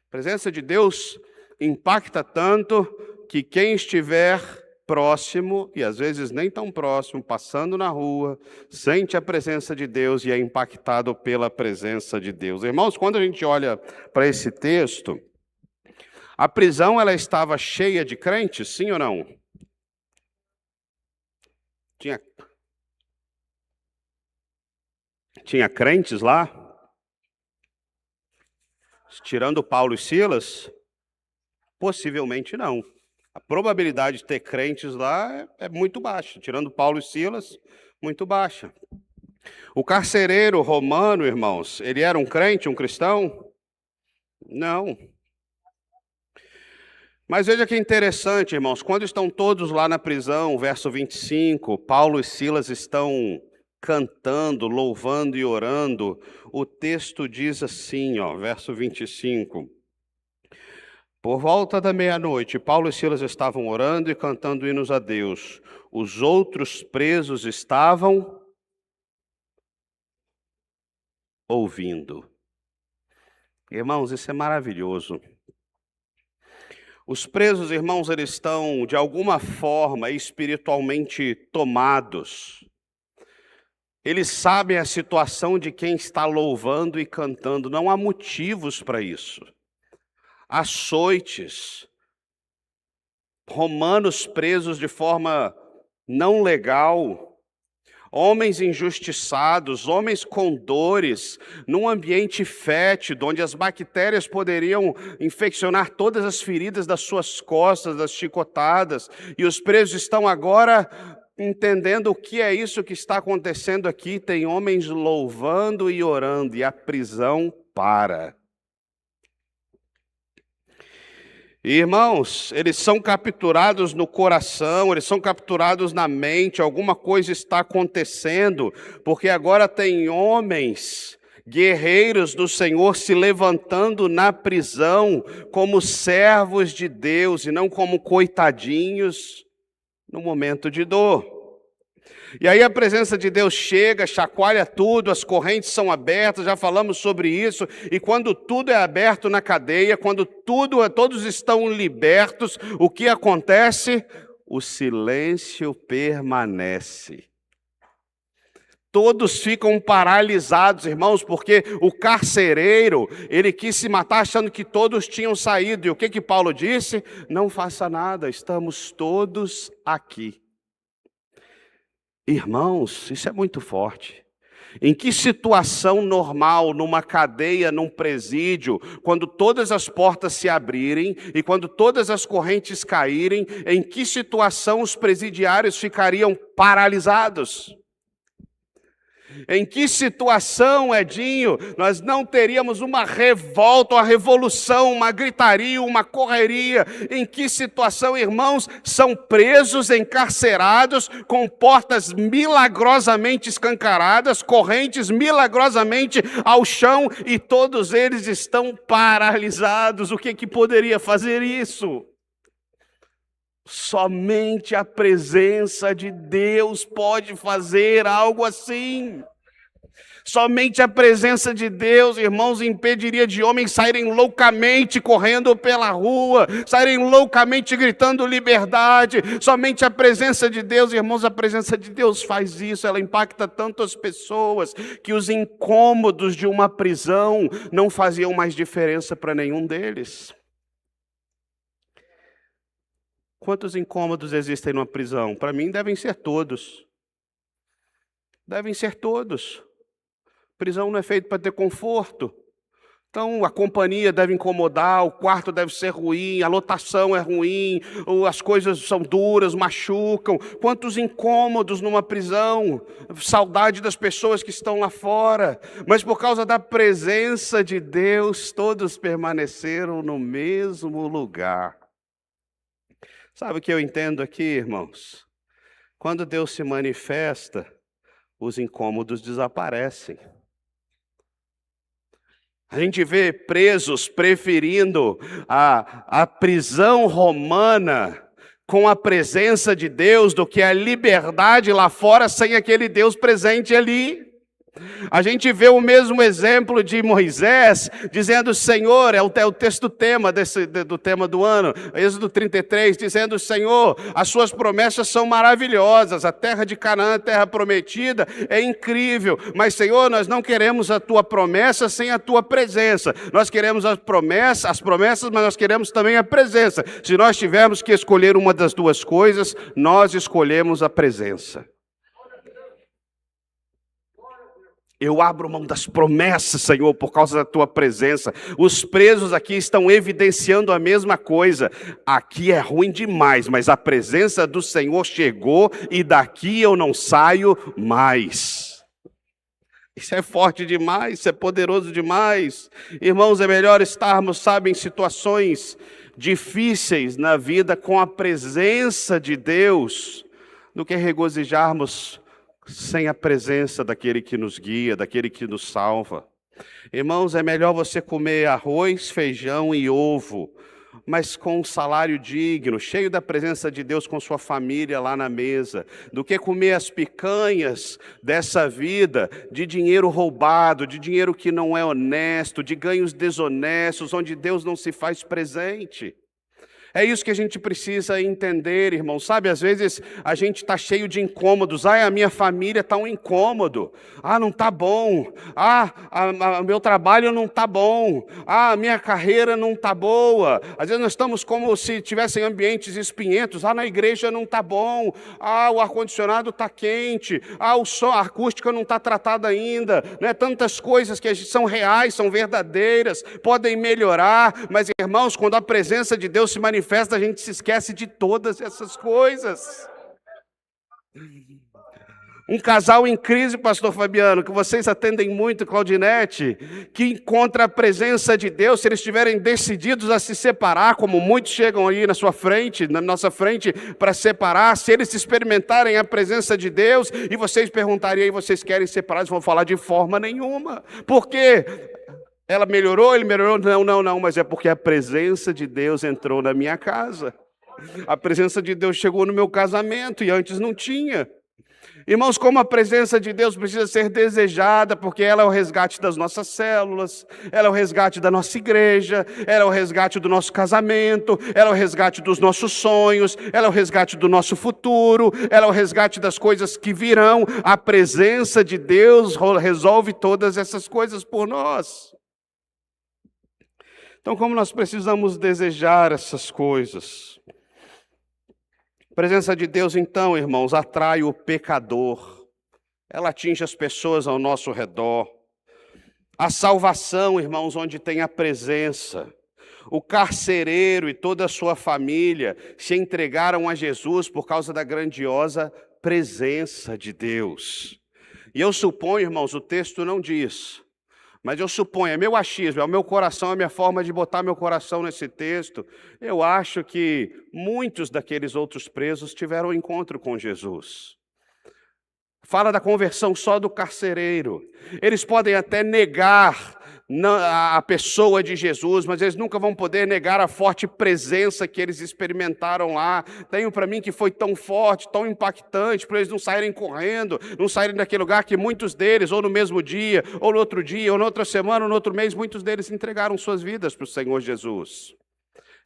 A presença de Deus impacta tanto que quem estiver próximo, e às vezes nem tão próximo, passando na rua, sente a presença de Deus e é impactado pela presença de Deus. Irmãos, quando a gente olha para esse texto, a prisão ela estava cheia de crentes, sim ou não? Tinha crentes lá? Tirando Paulo e Silas? Possivelmente não. A probabilidade de ter crentes lá é muito baixa, tirando Paulo e Silas, muito baixa. O carcereiro romano, irmãos, ele era um crente, um cristão? Não. Mas veja que interessante, irmãos, quando estão todos lá na prisão, verso 25, Paulo e Silas estão cantando, louvando e orando, o texto diz assim, ó, verso 25. Por volta da meia-noite, Paulo e Silas estavam orando e cantando hinos a Deus. Os outros presos estavam ouvindo. Irmãos, isso é maravilhoso. Os presos, irmãos, eles estão, de alguma forma, espiritualmente tomados. Eles sabem a situação de quem está louvando e cantando. Não há motivos para isso. Açoites, romanos presos de forma não legal, homens injustiçados, homens com dores, num ambiente fétido, onde as bactérias poderiam infeccionar todas as feridas das suas costas, das chicotadas, e os presos estão agora entendendo o que é isso que está acontecendo aqui. Tem homens louvando e orando, e a prisão para. Irmãos, eles são capturados no coração, eles são capturados na mente, alguma coisa está acontecendo, porque agora tem homens, guerreiros do Senhor, se levantando na prisão como servos de Deus e não como coitadinhos no momento de dor. E aí a presença de Deus chega, chacoalha tudo, as correntes são abertas, já falamos sobre isso, e quando tudo é aberto na cadeia, quando todos estão libertos, o que acontece? O silêncio permanece. Todos ficam paralisados, irmãos, porque o carcereiro, ele quis se matar achando que todos tinham saído. E o que Paulo disse? Não faça nada, estamos todos aqui. Irmãos, isso é muito forte. Em que situação normal, numa cadeia, num presídio, quando todas as portas se abrirem e quando todas as correntes caírem, em que situação os presidiários ficariam paralisados? Em que situação, Edinho, nós não teríamos uma revolta, uma revolução, uma gritaria, uma correria? Em que situação, irmãos, são presos, encarcerados, com portas milagrosamente escancaradas, correntes milagrosamente ao chão, e todos eles estão paralisados? O que poderia fazer isso? Somente a presença de Deus pode fazer algo assim. Somente a presença de Deus, irmãos, impediria de homens saírem loucamente correndo pela rua, saírem loucamente gritando liberdade. Somente a presença de Deus, irmãos, a presença de Deus faz isso. Ela impacta tanto as pessoas que os incômodos de uma prisão não faziam mais diferença para nenhum deles. Quantos incômodos existem numa prisão? Para mim devem ser todos. Devem ser todos. Prisão não é feito para ter conforto. Então a companhia deve incomodar, o quarto deve ser ruim, a lotação é ruim, as coisas são duras, machucam. Quantos incômodos numa prisão, saudade das pessoas que estão lá fora. Mas por causa da presença de Deus, todos permaneceram no mesmo lugar. Sabe o que eu entendo aqui, irmãos? Quando Deus se manifesta, os incômodos desaparecem. A gente vê presos preferindo a prisão romana com a presença de Deus do que a liberdade lá fora sem aquele Deus presente ali. A gente vê o mesmo exemplo de Moisés, dizendo: Senhor, é o texto tema do tema do ano, Êxodo 33, dizendo: Senhor, as suas promessas são maravilhosas, a terra de Canaã, a terra prometida, é incrível, mas Senhor, nós não queremos a tua promessa sem a tua presença. Nós queremos as promessas, mas nós queremos também a presença. Se nós tivermos que escolher uma das duas coisas, nós escolhemos a presença. Eu abro mão das promessas, Senhor, por causa da tua presença. Os presos aqui estão evidenciando a mesma coisa. Aqui é ruim demais, mas a presença do Senhor chegou e daqui eu não saio mais. Isso é forte demais, isso é poderoso demais. Irmãos, é melhor estarmos, sabe, em situações difíceis na vida com a presença de Deus, do que regozijarmos sem a presença daquele que nos guia, daquele que nos salva. Irmãos, é melhor você comer arroz, feijão e ovo, mas com um salário digno, cheio da presença de Deus com sua família lá na mesa, do que comer as picanhas dessa vida, de dinheiro roubado, de dinheiro que não é honesto, de ganhos desonestos, onde Deus não se faz presente. É isso que a gente precisa entender, irmão. Sabe, às vezes a gente está cheio de incômodos. A minha família está um incômodo. Não está bom. Meu trabalho não está bom. A minha carreira não está boa. Às vezes nós estamos como se tivessem ambientes espinhentos. Na igreja não está bom. O ar-condicionado está quente. O som, a acústica não está tratada ainda. Né? Tantas coisas que são reais, são verdadeiras, podem melhorar. Mas, irmãos, quando a presença de Deus se manifesta, a gente se esquece de todas essas coisas. Um casal em crise, pastor Fabiano, que vocês atendem muito, Claudinete, que encontra a presença de Deus, se eles estiverem decididos a se separar, como muitos chegam aí na sua frente, na nossa frente, para separar, se eles experimentarem a presença de Deus, e vocês perguntarem aí, vocês querem separar? Eles vão falar de forma nenhuma. Por quê? Ela melhorou, ele melhorou? Não, mas é porque a presença de Deus entrou na minha casa. A presença de Deus chegou no meu casamento e antes não tinha. Irmãos, como a presença de Deus precisa ser desejada, porque ela é o resgate das nossas células, ela é o resgate da nossa igreja, ela é o resgate do nosso casamento, ela é o resgate dos nossos sonhos, ela é o resgate do nosso futuro, ela é o resgate das coisas que virão. A presença de Deus resolve todas essas coisas por nós. Então, como nós precisamos desejar essas coisas? A presença de Deus, então, irmãos, atrai o pecador. Ela atinge as pessoas ao nosso redor. A salvação, irmãos, onde tem a presença. O carcereiro e toda a sua família se entregaram a Jesus por causa da grandiosa presença de Deus. E eu suponho, irmãos, o texto não diz, mas eu suponho, é meu achismo, é o meu coração, é a minha forma de botar meu coração nesse texto. Eu acho que muitos daqueles outros presos tiveram um encontro com Jesus. Fala da conversão só do carcereiro. Eles podem até negar a pessoa de Jesus, mas eles nunca vão poder negar a forte presença que eles experimentaram lá. Tenho para mim que foi tão forte, tão impactante, para eles não saírem correndo, não saírem daquele lugar que muitos deles, ou no mesmo dia, ou no outro dia, ou na outra semana, ou no outro mês, muitos deles entregaram suas vidas para o Senhor Jesus.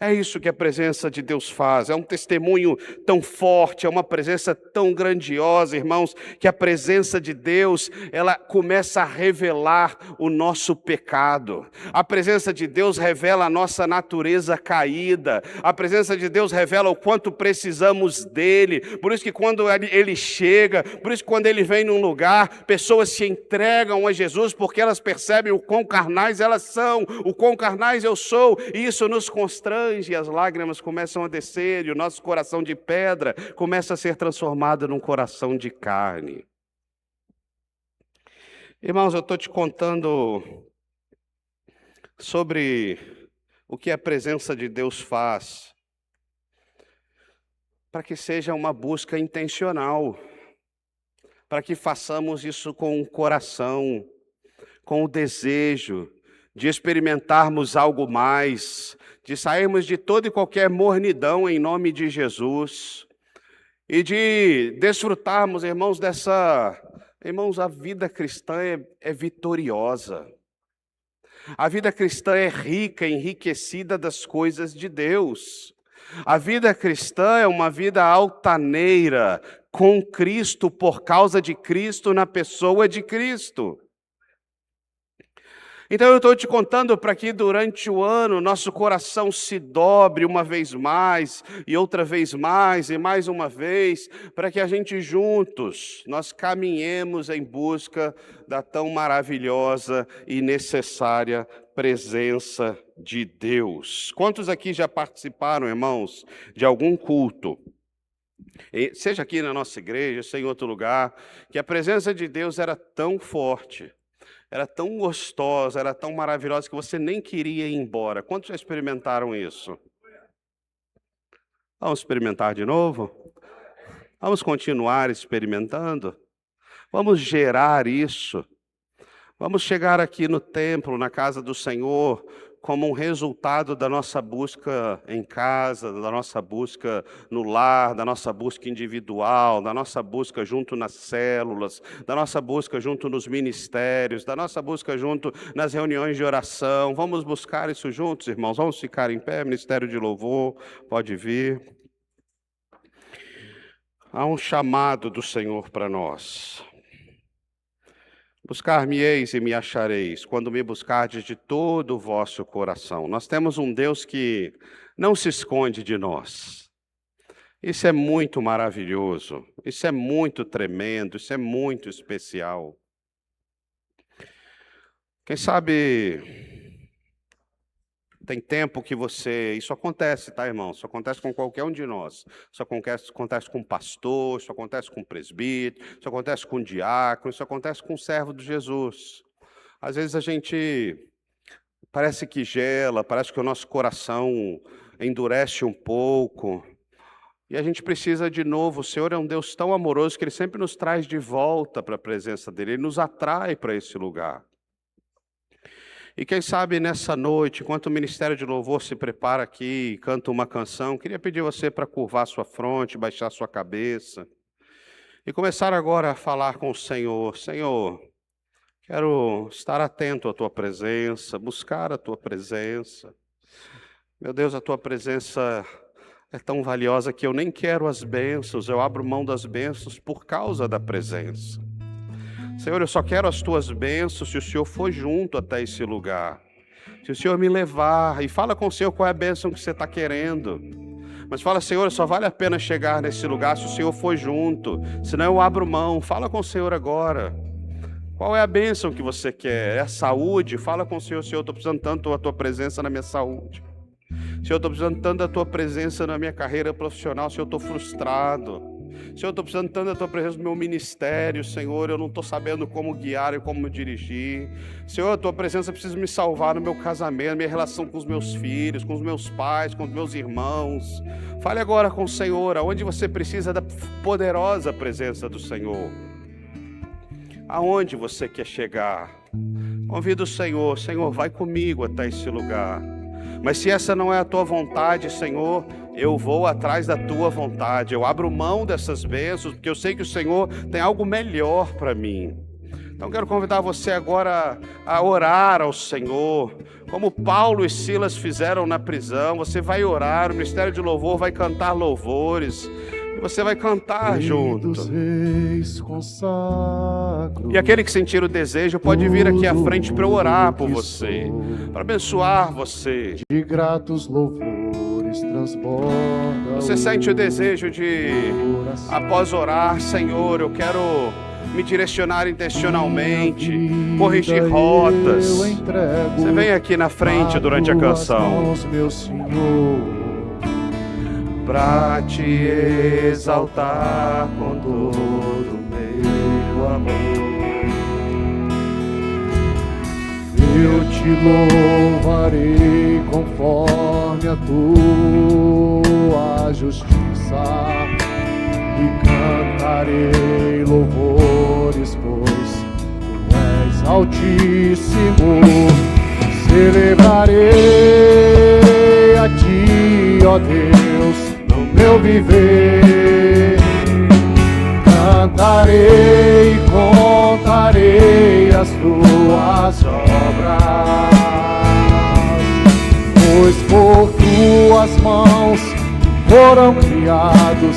É isso que a presença de Deus faz, é um testemunho tão forte, é uma presença tão grandiosa, irmãos, que a presença de Deus, ela começa a revelar o nosso pecado. A presença de Deus revela a nossa natureza caída, a presença de Deus revela o quanto precisamos dEle. Por isso que quando Ele chega, por isso que quando Ele vem num lugar, pessoas se entregam a Jesus, porque elas percebem o quão carnais elas são, o quão carnais eu sou, e isso nos constrange. E as lágrimas começam a descer, e o nosso coração de pedra começa a ser transformado num coração de carne. Irmãos, eu estou te contando sobre o que a presença de Deus faz, para que seja uma busca intencional, para que façamos isso com o coração, com o desejo de experimentarmos algo mais, de sairmos de toda e qualquer mornidão em nome de Jesus, e de desfrutarmos, irmãos, Irmãos, a vida cristã é vitoriosa. A vida cristã é rica, enriquecida das coisas de Deus. A vida cristã é uma vida altaneira, com Cristo, por causa de Cristo, na pessoa de Cristo. Então eu estou te contando para que durante o ano nosso coração se dobre uma vez mais, e outra vez mais, e mais uma vez, para que a gente juntos, nós caminhemos em busca da tão maravilhosa e necessária presença de Deus. Quantos aqui já participaram, irmãos, de algum culto? Seja aqui na nossa igreja, seja em outro lugar, que a presença de Deus era tão forte, era tão gostosa, era tão maravilhosa que você nem queria ir embora. Quantos já experimentaram isso? Vamos experimentar de novo? Vamos continuar experimentando? Vamos gerar isso? Vamos chegar aqui no templo, na casa do Senhor, como um resultado da nossa busca em casa, da nossa busca no lar, da nossa busca individual, da nossa busca junto nas células, da nossa busca junto nos ministérios, da nossa busca junto nas reuniões de oração. Vamos buscar isso juntos, irmãos? Vamos ficar em pé, Ministério de Louvor, pode vir. Há um chamado do Senhor para nós. Buscar-me-eis e me achareis, quando me buscardes de todo o vosso coração. Nós temos um Deus que não se esconde de nós. Isso é muito maravilhoso, isso é muito tremendo, isso é muito especial. Quem sabe tem tempo que isso acontece, tá, irmão? Isso acontece com qualquer um de nós. Isso acontece com pastor, isso acontece com presbítero, isso acontece com diácono, isso acontece com servo de Jesus. Às vezes a gente parece que gela, parece que o nosso coração endurece um pouco. E a gente precisa de novo. O Senhor é um Deus tão amoroso que Ele sempre nos traz de volta para a presença dEle. Ele nos atrai para esse lugar. E quem sabe nessa noite, enquanto o Ministério de Louvor se prepara aqui e canta uma canção, queria pedir você para curvar sua fronte, baixar sua cabeça e começar agora a falar com o Senhor. Senhor, quero estar atento à Tua presença, buscar a Tua presença. Meu Deus, a Tua presença é tão valiosa que eu nem quero as bênçãos, eu abro mão das bênçãos por causa da presença. Senhor, eu só quero as Tuas bênçãos se o Senhor for junto até esse lugar. Se o Senhor me levar, e fala com o Senhor qual é a bênção que você está querendo. Mas fala, Senhor, só vale a pena chegar nesse lugar se o Senhor for junto. Senão eu abro mão. Fala com o Senhor agora. Qual é a bênção que você quer? É a saúde? Fala com o Senhor, Senhor, eu estou precisando tanto da Tua presença na minha saúde. Senhor, eu estou precisando tanto da Tua presença na minha carreira profissional. Senhor, eu estou frustrado. Senhor, eu estou precisando tanto da Tua presença no meu ministério, Senhor, eu não estou sabendo como guiar e como dirigir. Senhor, a Tua presença precisa me salvar no meu casamento, minha relação com os meus filhos, com os meus pais, com os meus irmãos. Fale agora com o Senhor, aonde você precisa da poderosa presença do Senhor. Aonde você quer chegar? Convida o Senhor, Senhor, vai comigo até esse lugar. Mas se essa não é a Tua vontade, Senhor, eu vou atrás da Tua vontade. Eu abro mão dessas bênçãos, porque eu sei que o Senhor tem algo melhor para mim. Então quero convidar você agora a orar ao Senhor, como Paulo e Silas fizeram na prisão. Você vai orar, o Ministério de Louvor vai cantar louvores, e você vai cantar junto. E aquele que sentir o desejo pode vir aqui à frente para eu orar por você, para abençoar você.
De gratos louvores transborda.
Você sente o desejo de, após orar, Senhor, eu quero me direcionar intencionalmente, corrigir rotas. Você vem aqui na frente durante a canção.
Meu Senhor,
pra te exaltar com todo o meu amor.
eu te louvarei conforme a tua justiça e cantarei louvores, pois tu és altíssimo. Celebrarei a ti, ó Deus, no meu viver. Cantarei e contarei as tuas obras, pois por tuas mãos foram criados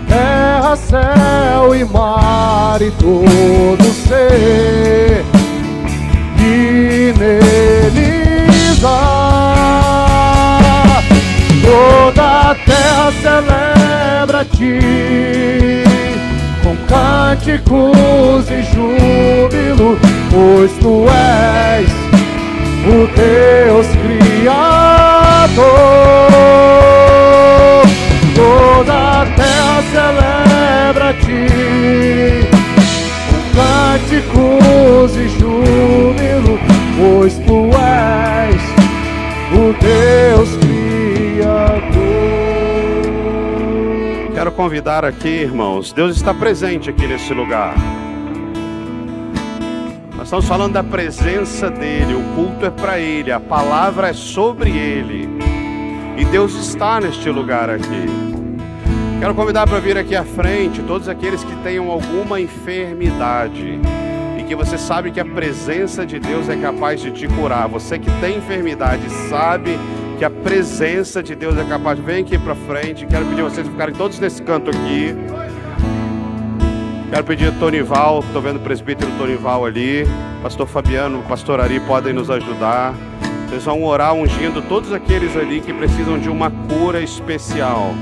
terra, céu e mar e todo ser. E neles há. Toda a terra celebra a ti, com cânticos e júbilo, pois tu és o Deus Criador. Toda a terra celebra a ti, com cânticos e júbilo, pois tu és o Deus Criador.
Quero convidar aqui, irmãos, Deus está presente aqui nesse lugar. Nós estamos falando da presença dEle, o culto é para Ele, a palavra é sobre Ele. E Deus está neste lugar aqui. Quero convidar para vir aqui à frente todos aqueles que tenham alguma enfermidade e que você sabe que a presença de Deus é capaz de te curar. Você que tem enfermidade sabe que a presença de Deus é capaz. Vem aqui para frente. Quero pedir vocês ficarem todos nesse canto aqui. Quero pedir a Tonival, estou vendo o presbítero Tonival ali, pastor Fabiano, pastor Ari podem nos ajudar. Vocês vão orar ungindo todos aqueles ali que precisam de uma cura especial.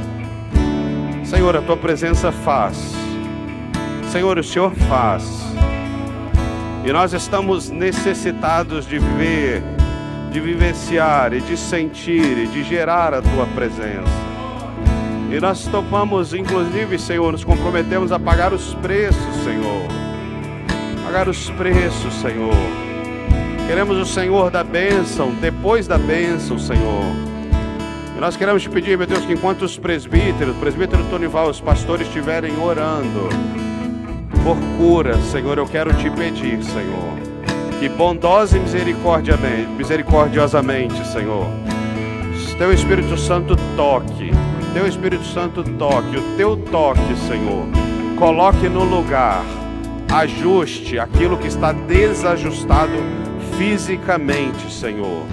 Senhor, a tua presença faz. Senhor, o Senhor faz. E nós estamos necessitados de ver, de vivenciar e de sentir e de gerar a tua presença. E nós topamos, inclusive, Senhor, nos comprometemos a pagar os preços, Senhor. Pagar os preços, Senhor. Queremos o Senhor da bênção, depois da bênção, Senhor. E nós queremos te pedir, meu Deus, que enquanto os presbíteros, o presbítero Tonival, os pastores estiverem orando por cura, Senhor, eu quero te pedir, Senhor, que bondosa e misericordiosamente, Senhor, teu Espírito Santo toque. Teu Espírito Santo toque, o teu toque, Senhor, coloque no lugar, ajuste aquilo que está desajustado fisicamente, Senhor,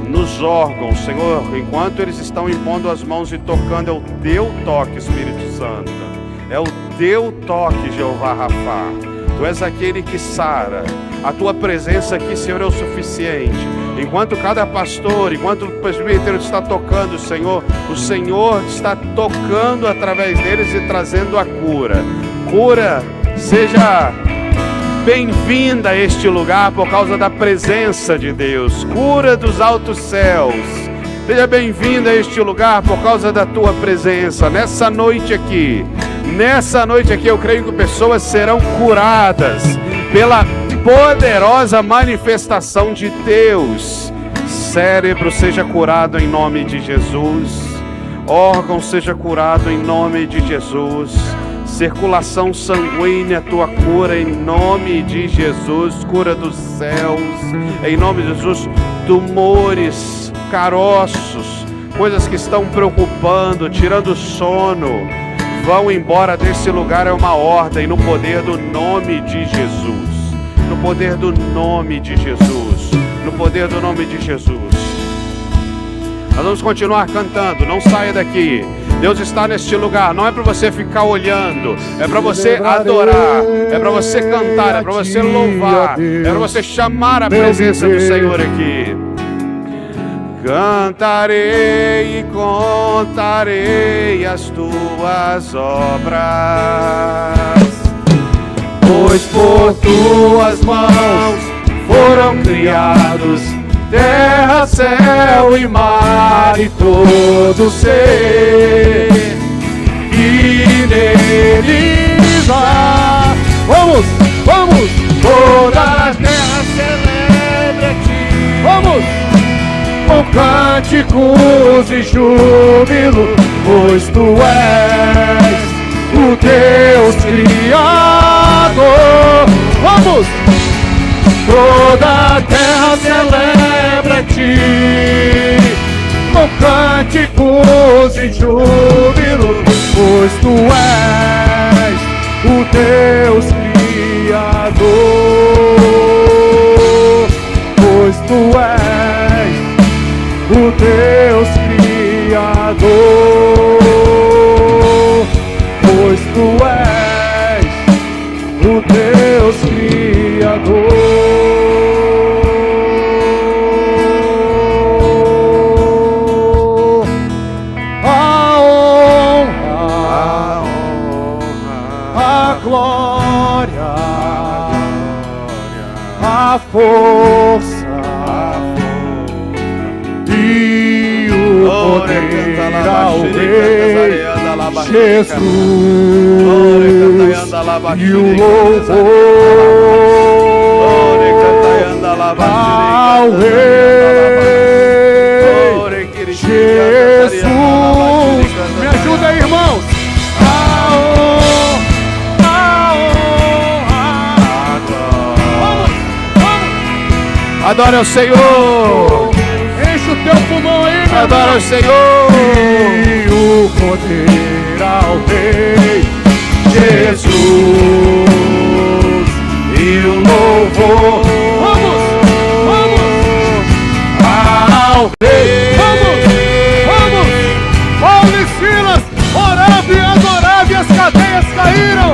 nos órgãos, Senhor, enquanto eles estão impondo as mãos e tocando, é o teu toque, Espírito Santo, é o teu toque, Jeová Rafá. Tu és aquele que sara. A tua presença aqui, Senhor, é o suficiente. Enquanto cada pastor, enquanto o presbítero está tocando, Senhor, o Senhor está tocando através deles e trazendo a cura. Cura, seja bem-vinda a este lugar por causa da presença de Deus. Cura dos altos céus. Seja bem-vinda a este lugar por causa da tua presença. Nessa noite aqui, eu creio que pessoas serão curadas pela poderosa manifestação de Deus. Cérebro seja curado em nome de Jesus. Órgão seja curado em nome de Jesus. Circulação sanguínea, tua cura em nome de Jesus. Cura dos céus, em nome de Jesus. Tumores, caroços, coisas que estão preocupando, tirando o sono, vão embora desse lugar. É uma ordem no poder do nome de Jesus. No poder do nome de Jesus. No poder do nome de Jesus. Nós vamos continuar cantando. Não saia daqui. Deus está neste lugar. Não é para você ficar olhando. É para você adorar. É para você cantar. É para você louvar. É para você chamar a presença do Senhor aqui. Cantarei e contarei as tuas obras, pois por tuas mãos foram criados terra, céu e mar e todo ser, e neles há. Vamos! Toda a terra celebra a ti. Vamos! Com cânticos e júbilo, pois tu és o Deus Criador. Vamos! Toda a terra celebra a ti, com cânticos e júbilo, pois tu és o Deus Criador. Pois tu és o Deus Criador, pois tu és o Deus Criador.
ao Rei Jesus e o louvor ao Rei Jesus. Me ajuda aí, irmãos. Adora o Senhor. Enche o teu pulmão aí, meu
Adora
irmão.
o Senhor.
E o poder ao Rei Jesus e o louvor. Vamos ao Rei. Vamos. Paulo e Silas oravam e adoravam e as cadeias caíram.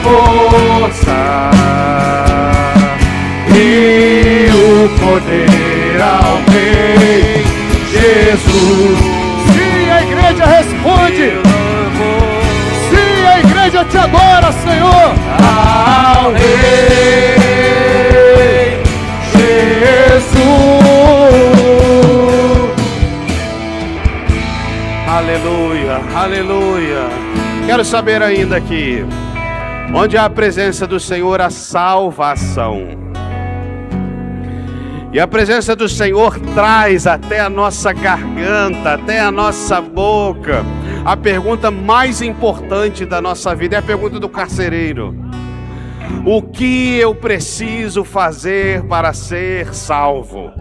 Força e o poder ao Rei Jesus. Sim, a igreja responde. Sim, a igreja te adora, Senhor. Ao Rei Jesus.
Aleluia, aleluia. Quero saber ainda aqui, onde há a presença do Senhor, há salvação. E a presença do Senhor traz até a nossa garganta, até a nossa boca, a pergunta mais importante da nossa vida. É a pergunta do carcereiro: o que eu preciso fazer para ser salvo?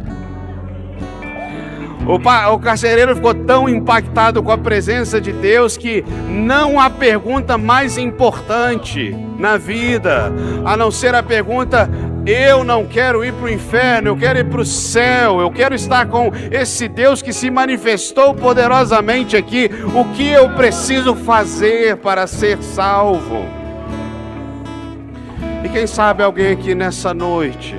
O carcereiro ficou tão impactado com a presença de Deus que não há pergunta mais importante na vida, a não ser a pergunta: eu não quero ir para o inferno, eu quero ir para o céu, eu quero estar com esse Deus que se manifestou poderosamente aqui. O que eu preciso fazer para ser salvo? E quem sabe alguém aqui nessa noite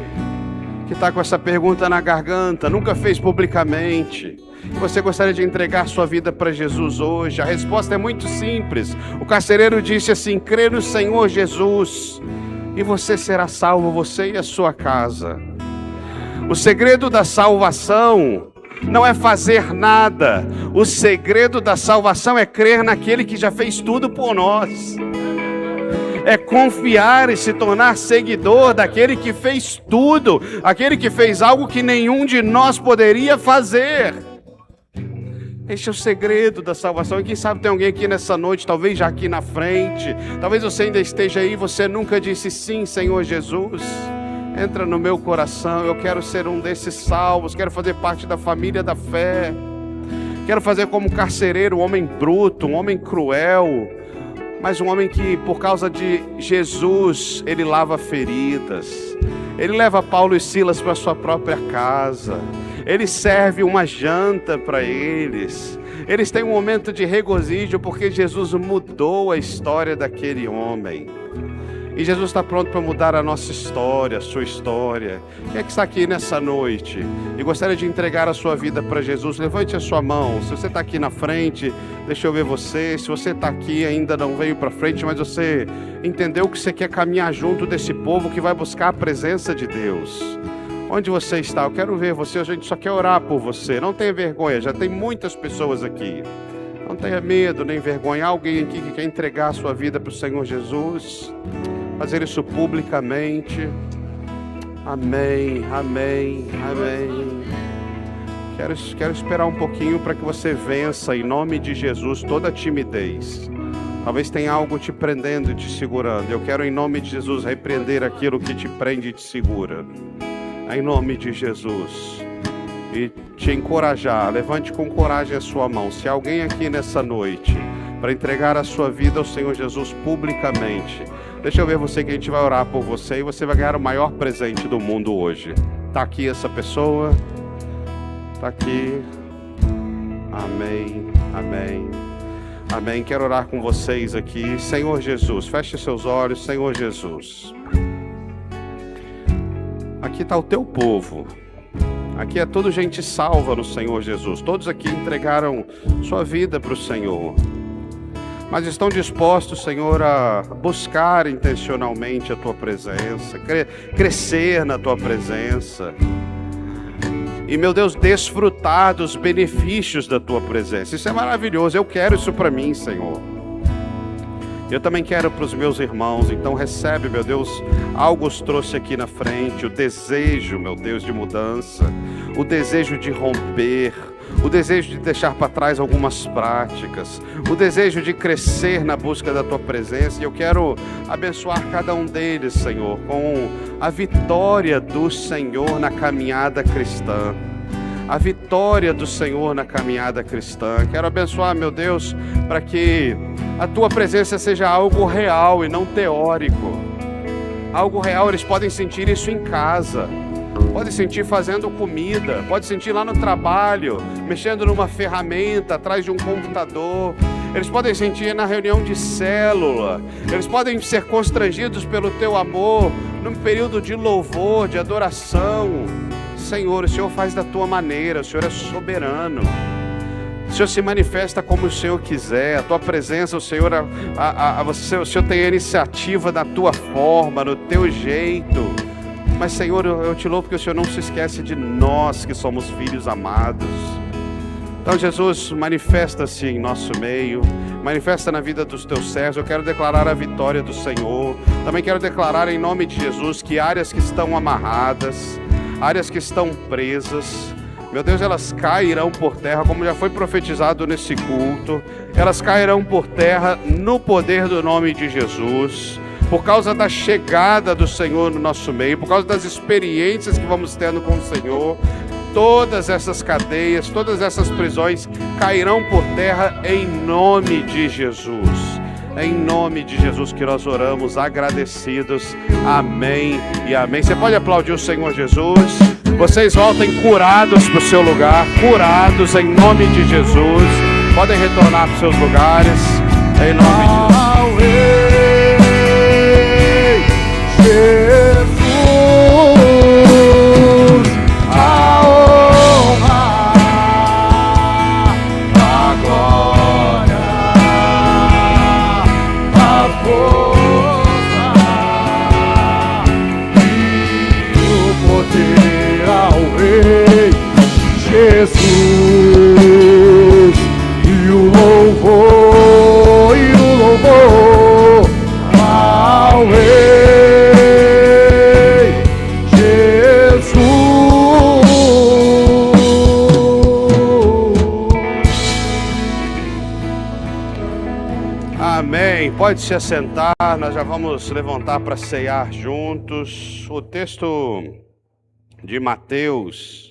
que está com essa pergunta na garganta, nunca fez publicamente, você gostaria de entregar sua vida para Jesus hoje? A resposta é muito simples. O carcereiro disse assim: crê no Senhor Jesus e você será salvo, você e a sua casa. O segredo da salvação não é fazer nada. O segredo da salvação é crer naquele que já fez tudo por nós. É confiar e se tornar seguidor daquele que fez tudo, aquele que fez algo que nenhum de nós poderia fazer. Este é o segredo da salvação. E quem sabe tem alguém aqui nessa noite, talvez já aqui na frente, talvez você ainda esteja aí, você nunca disse: sim, Senhor Jesus, entra no meu coração, eu quero ser um desses salvos, quero fazer parte da família da fé, quero fazer como carcereiro, um homem bruto, um homem cruel, mas um homem que, por causa de Jesus, ele lava feridas. Ele leva Paulo e Silas para sua própria casa. Ele serve uma janta para eles. Eles têm um momento de regozijo porque Jesus mudou a história daquele homem. E Jesus está pronto para mudar a nossa história, a sua história. Quem é que está aqui nessa noite e gostaria de entregar a sua vida para Jesus? Levante a sua mão. Se você está aqui na frente, deixa eu ver você. Se você está aqui e ainda não veio para frente, mas você entendeu que você quer caminhar junto desse povo que vai buscar a presença de Deus. Onde você está? Eu quero ver você. A gente só quer orar por você. Não tenha vergonha, já tem muitas pessoas aqui. Não tenha medo nem vergonha. Alguém aqui que quer entregar a sua vida para o Senhor Jesus? Fazer isso publicamente. Amém, amém, amém. Quero esperar um pouquinho para que você vença, em nome de Jesus, toda timidez. Talvez tenha algo te prendendo e te segurando. Eu quero, em nome de Jesus, repreender aquilo que te prende e te segura. Em nome de Jesus. E te encorajar. Levante com coragem a sua mão. Se há alguém aqui nessa noite para entregar a sua vida ao Senhor Jesus publicamente, deixa eu ver você, que a gente vai orar por você e você vai ganhar o maior presente do mundo hoje. Está aqui essa pessoa? Está aqui. Amém, amém, amém. Quero orar com vocês aqui. Senhor Jesus, feche seus olhos. Senhor Jesus, aqui está o teu povo. Aqui é toda gente salva no Senhor Jesus. Todos aqui entregaram sua vida para o Senhor. mas estão dispostos, Senhor, a buscar intencionalmente a Tua presença, crescer na Tua presença. E, meu Deus, desfrutar dos benefícios da Tua presença. Isso é maravilhoso, eu quero isso para mim, Senhor. Eu também quero para os meus irmãos, então recebe, meu Deus, algo os trouxe aqui na frente, o desejo, meu Deus, de mudança, o desejo de romper, o desejo de deixar para trás algumas práticas, o desejo de crescer na busca da Tua presença. E eu quero abençoar cada um deles, Senhor, com a vitória do Senhor na caminhada cristã. A vitória do Senhor na caminhada cristã. Quero abençoar, meu Deus, para que a Tua presença seja algo real e não teórico. Algo real, eles podem sentir isso em casa, podem sentir fazendo comida, podem sentir lá no trabalho, mexendo numa ferramenta, atrás de um computador. Eles podem sentir na reunião de célula. Eles podem ser constrangidos pelo Teu amor, num período de louvor, de adoração. Senhor, o Senhor faz da Tua maneira, o Senhor é soberano. O Senhor se manifesta como o Senhor quiser, a Tua presença, o Senhor, o Senhor tem a iniciativa da Tua forma, no Teu jeito. Mas, Senhor, eu te louvo porque o Senhor não se esquece de nós que somos filhos amados. Então, Jesus, manifesta-se em nosso meio, manifesta na vida dos Teus servos. Eu quero declarar a vitória do Senhor. Também quero declarar em nome de Jesus que áreas que estão amarradas, áreas que estão presas, meu Deus, elas cairão por terra, como já foi profetizado nesse culto. Elas cairão por terra no poder do nome de Jesus, por causa da chegada do Senhor no nosso meio, por causa das experiências que vamos tendo com o Senhor. Todas essas cadeias, todas essas prisões cairão por terra em nome de Jesus. É em nome de Jesus que nós oramos, agradecidos. Amém e amém. Você pode aplaudir o Senhor Jesus? Vocês voltem curados para o seu lugar, curados em nome de Jesus. Podem retornar para os seus lugares, em nome de Jesus. A honra, a glória, a força e o poder ao Rei Jesus, e o louvor ao Rei Jesus. Amém. Pode se assentar, nós já vamos levantar para ceiar juntos. O texto de Mateus